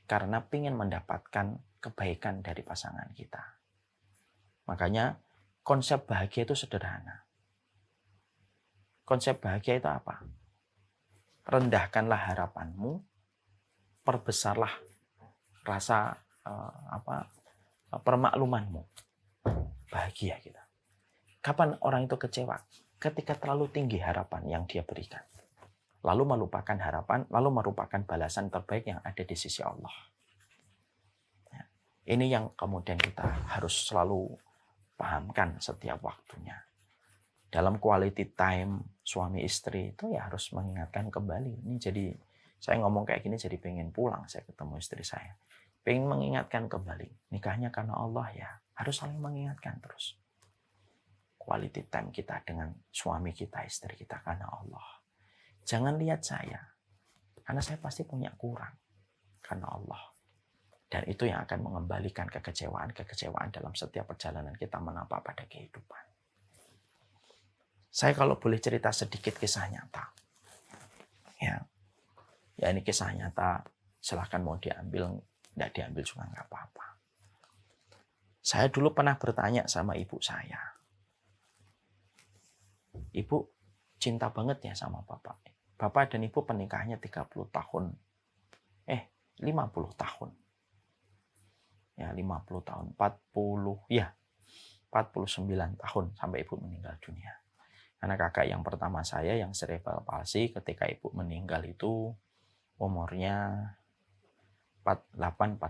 karena ingin mendapatkan kebaikan dari pasangan kita. Makanya konsep bahagia itu sederhana. Konsep bahagia itu apa? Rendahkanlah harapanmu, perbesarlah rasa permaklumanmu. Bahagia kita. Kapan orang itu kecewa? Ketika terlalu tinggi harapan yang dia berikan. Lalu melupakan harapan, lalu merupakan balasan terbaik yang ada di sisi Allah. Ya. Ini yang kemudian kita harus selalu pahamkan setiap waktunya. Dalam quality time suami istri itu ya harus mengingatkan kembali. Ini jadi saya ngomong kayak gini jadi pengen pulang saya ketemu istri saya. Pengen mengingatkan kembali. Nikahnya karena Allah ya. Harus saling mengingatkan terus. Quality time kita dengan suami kita, istri kita karena Allah. Jangan lihat saya. Karena saya pasti punya kurang. Karena Allah. Dan itu yang akan mengembalikan kekecewaan dalam setiap perjalanan kita menapa pada kehidupan. Saya kalau boleh cerita sedikit kisah nyata. Ya ini kisah nyata. Silahkan mau diambil, tidak diambil juga nggak apa-apa. Saya dulu pernah bertanya sama ibu saya. Ibu cinta banget ya sama bapak. Bapak dan ibu pernikahannya 30 tahun. 50 tahun. Ya 50 tahun. 49 tahun sampai ibu meninggal dunia. Karena kakak yang pertama saya yang cerebral palsy ketika ibu meninggal itu umurnya 49.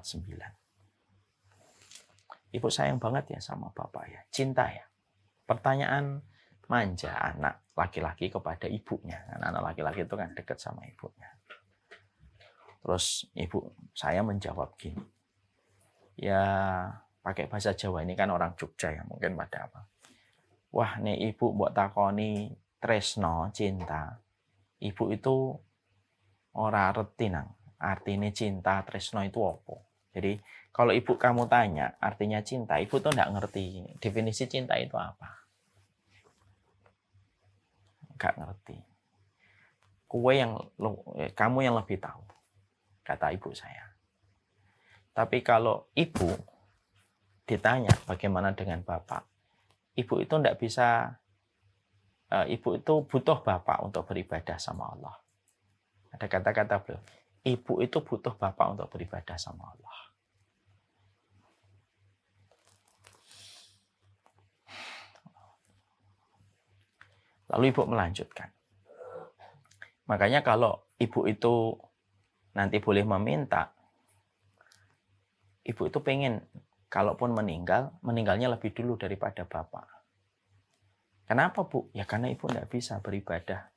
Ibu sayang banget ya sama bapak ya. Cinta ya. Pertanyaan manja anak laki-laki kepada ibunya. Anak laki-laki itu kan dekat sama ibunya. Terus ibu saya menjawab gini. Ya pakai bahasa Jawa, ini kan orang Jogja ya, mungkin pada apa. Wah nih ibu buat takoni tresno cinta. Ibu itu ora reti nang. Artinya cinta tresno itu apa? Jadi kalau ibu kamu tanya artinya cinta, ibu tuh enggak ngerti definisi cinta itu apa. Enggak ngerti. Kamu yang lebih tahu, kata ibu saya. Tapi kalau ibu ditanya bagaimana dengan bapak, ibu itu enggak bisa, ibu itu butuh bapak untuk beribadah sama Allah. Ada kata-kata beliau, ibu itu butuh bapak untuk beribadah sama Allah. Lalu ibu melanjutkan. Makanya kalau ibu itu nanti boleh meminta, ibu itu pengen kalaupun meninggalnya lebih dulu daripada bapak. Kenapa bu? Ya karena ibu tidak bisa beribadah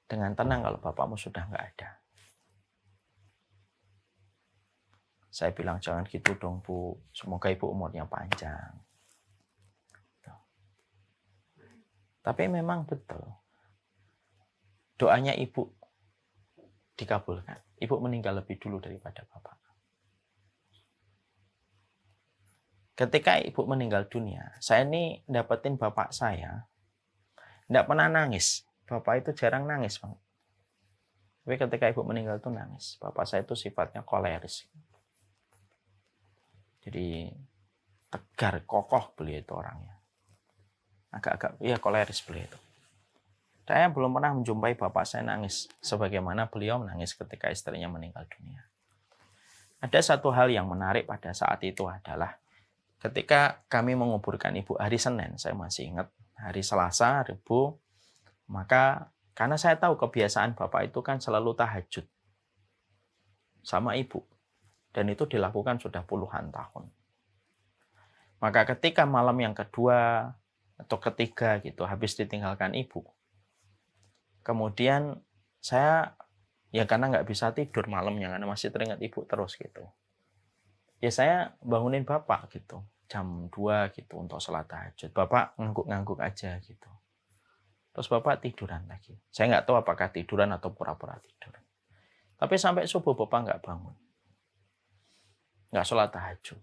dengan tenang kalau bapakmu sudah nggak ada. Saya bilang jangan gitu dong bu, semoga ibu umurnya panjang. Tapi memang betul, doanya ibu dikabulkan. Ibu meninggal lebih dulu daripada bapak. Ketika ibu meninggal dunia, saya ini dapetin bapak saya, tidak pernah nangis. Bapak itu jarang nangis, Bang. Tapi ketika ibu meninggal itu nangis. Bapak saya itu sifatnya koleris. Jadi tegar, kokoh beliau itu orangnya. Agak-agak, koleris beliau itu. Saya belum pernah menjumpai bapak saya nangis sebagaimana beliau menangis ketika istrinya meninggal dunia. Ada satu hal yang menarik pada saat itu adalah ketika kami menguburkan ibu hari Senin, saya masih ingat, hari Selasa, Rabu, maka karena saya tahu kebiasaan bapak itu kan selalu tahajud sama ibu. Dan itu dilakukan sudah puluhan tahun. Maka ketika malam yang kedua atau ketiga gitu, habis ditinggalkan ibu, kemudian saya ya karena nggak bisa tidur malamnya karena masih teringat ibu terus gitu. Ya saya bangunin bapak gitu, jam 2 gitu untuk sholat tahajud. Bapak ngangguk-ngangguk aja gitu. Terus bapak tiduran lagi. Saya nggak tahu apakah tiduran atau pura-pura tidur. Tapi sampai subuh bapak nggak bangun. Nggak sholat tahajud.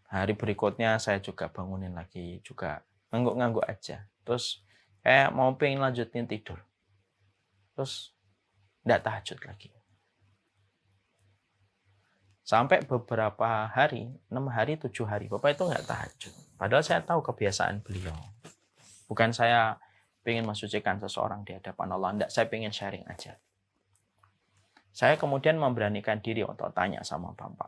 Hari berikutnya saya juga bangunin lagi, juga ngangguk-ngangguk aja. Terus kayak mau pengen lanjutin tidur. Terus nggak tahajud lagi. Sampai beberapa hari, 6 hari, 7 hari, bapak itu nggak tahajud. Padahal saya tahu kebiasaan beliau. Bukan saya pengen mensucikan seseorang di hadapan Allah, enggak, saya pengen sharing aja. Saya kemudian memberanikan diri untuk tanya sama bapak.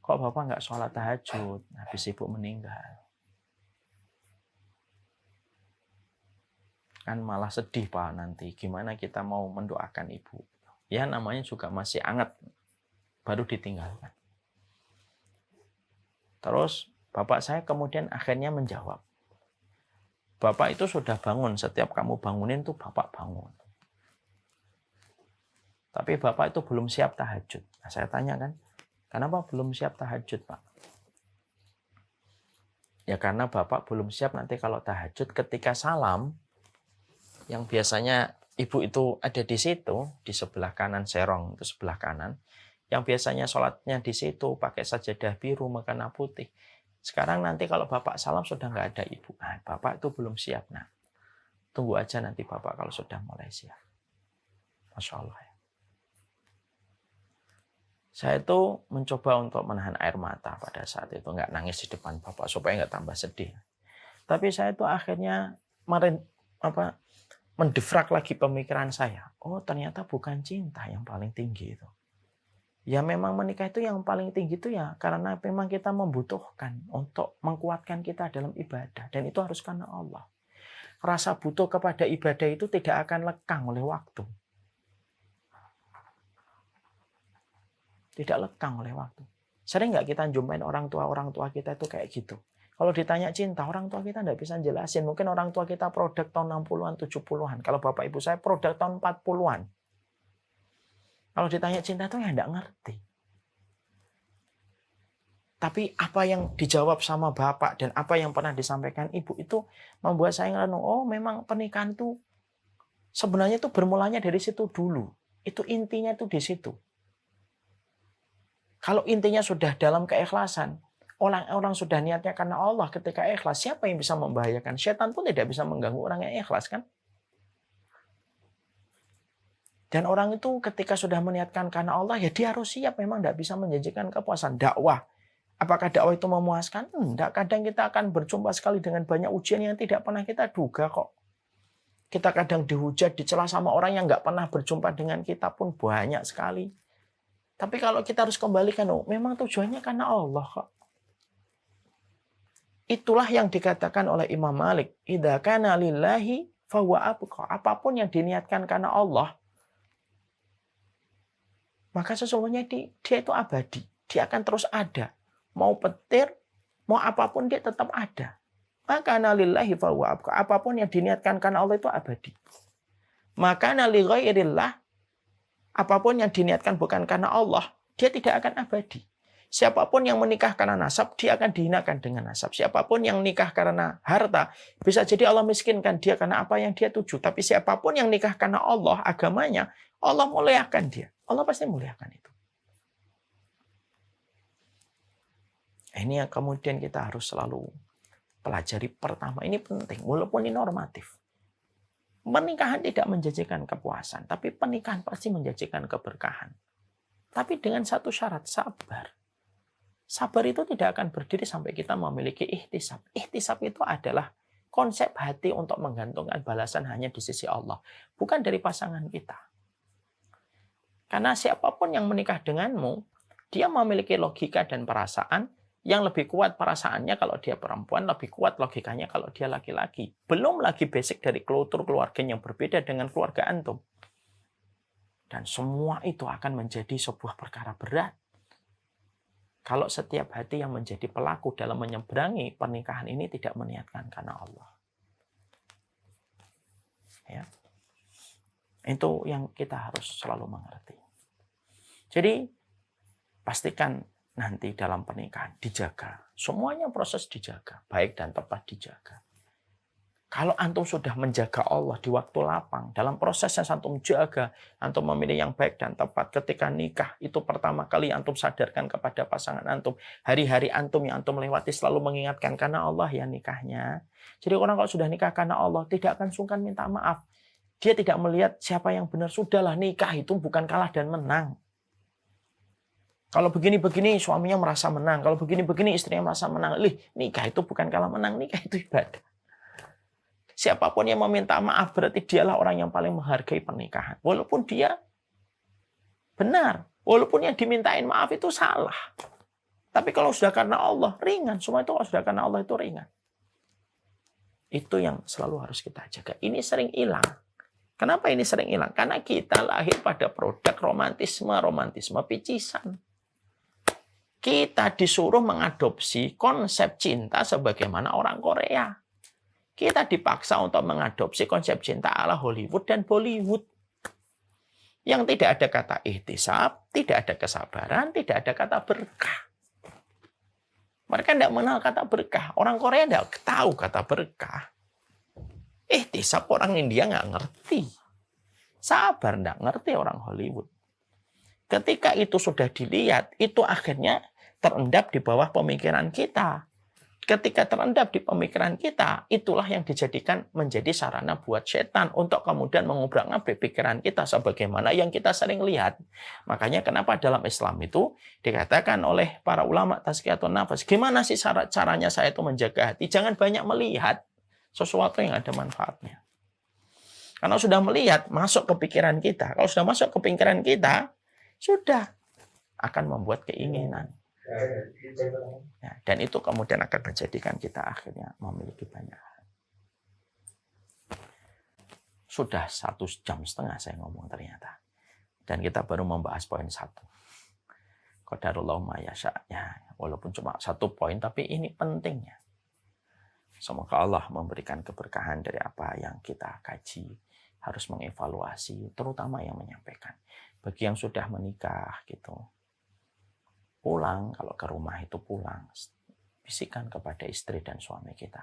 Kok bapak nggak sholat tahajud habis ibu meninggal? Kan malah sedih Pak nanti. Gimana kita mau mendoakan ibu? Ya namanya juga masih anget. Baru ditinggalkan. Terus bapak saya kemudian akhirnya menjawab. Bapak itu sudah bangun. Setiap kamu bangunin tuh bapak bangun. Tapi bapak itu belum siap tahajud. Nah, saya tanya kan, kenapa belum siap tahajud Pak? Ya karena bapak belum siap nanti kalau tahajud ketika salam, yang biasanya ibu itu ada di situ, di sebelah kanan serong, itu sebelah kanan. Yang biasanya sholatnya di situ, pakai sajadah biru, mukena putih. Sekarang nanti kalau bapak salam sudah nggak ada ibu. Nah, bapak itu belum siap. Nah, tunggu aja nanti bapak kalau sudah mulai siap. Masya Allah. Saya itu mencoba untuk menahan air mata pada saat itu. Nggak nangis di depan bapak, supaya nggak tambah sedih. Tapi saya itu akhirnya mendefrak lagi pemikiran saya. Oh, ternyata bukan cinta yang paling tinggi itu. Ya memang menikah itu yang paling tinggi itu ya karena memang kita membutuhkan untuk menguatkan kita dalam ibadah. Dan itu harus karena Allah. Rasa butuh kepada ibadah itu tidak akan lekang oleh waktu. Tidak lekang oleh waktu. Sering nggak kita jumpain orang tua kita itu kayak gitu. Kalau ditanya cinta, orang tua kita nggak bisa jelasin. Mungkin orang tua kita produk tahun 60-an, 70-an. Kalau bapak ibu saya produk tahun 40-an. Kalau ditanya cinta itu ya enggak ngerti. Tapi apa yang dijawab sama bapak dan apa yang pernah disampaikan ibu itu membuat saya ngerenung, oh memang pernikahan itu sebenarnya itu bermulanya dari situ dulu. Itu intinya itu di situ. Kalau intinya sudah dalam keikhlasan, orang sudah niatnya karena Allah ketika ikhlas, siapa yang bisa membahayakan? Setan pun tidak bisa mengganggu orang yang ikhlas kan? Dan orang itu ketika sudah meniatkan karena Allah, ya dia harus siap. Memang tidak bisa menjanjikan kepuasan. Dakwah. Apakah dakwah itu memuaskan? Enggak. Kadang kita akan berjumpa sekali dengan banyak ujian yang tidak pernah kita duga kok. Kita kadang dihujat, dicela sama orang yang nggak pernah berjumpa dengan kita pun banyak sekali. Tapi kalau kita harus kembalikan, oh, memang tujuannya karena Allah kok. Itulah yang dikatakan oleh Imam Malik. Idza kana lillahi fahuwa abqa. Apapun yang diniatkan karena Allah, maka sesungguhnya dia itu abadi. Dia akan terus ada. Mau petir, mau apapun dia tetap ada. Maka nalillahi fahuwa abqa. Apapun yang diniatkan karena Allah itu abadi. Maka nalighairillah, apapun yang diniatkan bukan karena Allah, dia tidak akan abadi. Siapapun yang menikah karena nasab, dia akan dihinakan dengan nasab. Siapapun yang nikah karena harta, bisa jadi Allah miskinkan dia karena apa yang dia tuju. Tapi siapapun yang nikah karena Allah, agamanya, Allah muliakan dia. Allah pasti muliakan itu. Ini yang kemudian kita harus selalu pelajari pertama. Ini penting, walaupun ini normatif. Pernikahan tidak menjanjikan kepuasan, tapi pernikahan pasti menjanjikan keberkahan. Tapi dengan satu syarat, sabar. Sabar itu tidak akan berdiri sampai kita memiliki ihtisab. Ihtisab itu adalah konsep hati untuk menggantungkan balasan hanya di sisi Allah, bukan dari pasangan kita. Karena siapapun yang menikah denganmu, dia memiliki logika dan perasaan yang lebih kuat perasaannya kalau dia perempuan, lebih kuat logikanya kalau dia laki-laki. Belum lagi basic dari kultur keluarga yang berbeda dengan keluarga antum. Dan semua itu akan menjadi sebuah perkara berat. Kalau setiap hati yang menjadi pelaku dalam menyeberangi pernikahan ini tidak meniatkan karena Allah. Ya. Itu yang kita harus selalu mengerti. Jadi, pastikan nanti dalam pernikahan dijaga. Semuanya proses dijaga, baik dan tepat dijaga. Kalau antum sudah menjaga Allah di waktu lapang, dalam proses yang antum jaga, antum memilih yang baik dan tepat. Ketika nikah, itu pertama kali antum sadarkan kepada pasangan antum. Hari-hari antum yang antum lewati selalu mengingatkan, karena Allah ya nikahnya. Jadi orang kalau sudah nikah karena Allah, tidak akan sungkan minta maaf. Dia tidak melihat siapa yang benar. Sudahlah, nikah itu bukan kalah dan menang. Kalau begini-begini suaminya merasa menang. Kalau begini-begini istrinya merasa menang. Nikah itu bukan kalah menang, nikah itu ibadah. Siapapun yang meminta maaf berarti dialah orang yang paling menghargai pernikahan. Walaupun dia benar. Walaupun yang dimintain maaf itu salah. Tapi kalau sudah karena Allah, ringan. Semua itu kalau sudah karena Allah itu ringan. Itu yang selalu harus kita jaga. Ini sering hilang. Kenapa ini sering hilang? Karena kita lahir pada produk romantisme picisan. Kita disuruh mengadopsi konsep cinta sebagaimana orang Korea. Kita dipaksa untuk mengadopsi konsep cinta ala Hollywood dan Bollywood. Yang tidak ada kata ihtisab, tidak ada kesabaran, tidak ada kata berkah. Mereka tidak mengenal kata berkah. Orang Korea tidak tahu kata berkah. Ihtisab orang India nggak ngerti. Sabar nggak ngerti orang Hollywood. Ketika itu sudah dilihat, itu akhirnya terendap di bawah pemikiran kita. Ketika terendap di pemikiran kita, itulah yang dijadikan menjadi sarana buat setan untuk kemudian mengubrak-abrik pikiran kita sebagaimana yang kita sering lihat. Makanya kenapa dalam Islam itu dikatakan oleh para ulama tazkiyatun nafas, gimana sih caranya saya itu menjaga hati? Jangan banyak melihat sesuatu yang ada manfaatnya. Karena sudah melihat, masuk ke pikiran kita. Kalau sudah masuk ke pikiran kita, sudah akan membuat keinginan. Ya, dan itu kemudian akan menjadikan kita akhirnya memiliki banyak hal. Sudah 1,5 jam saya ngomong ternyata. Dan kita baru membahas poin 1. Qadarullah ma yasha. Ya, walaupun cuma 1 poin, tapi ini pentingnya. Semoga Allah memberikan keberkahan dari apa yang kita kaji. Harus mengevaluasi, terutama yang menyampaikan. Bagi yang sudah menikah gitu, pulang, kalau ke rumah itu pulang, bisikan kepada istri dan suami kita.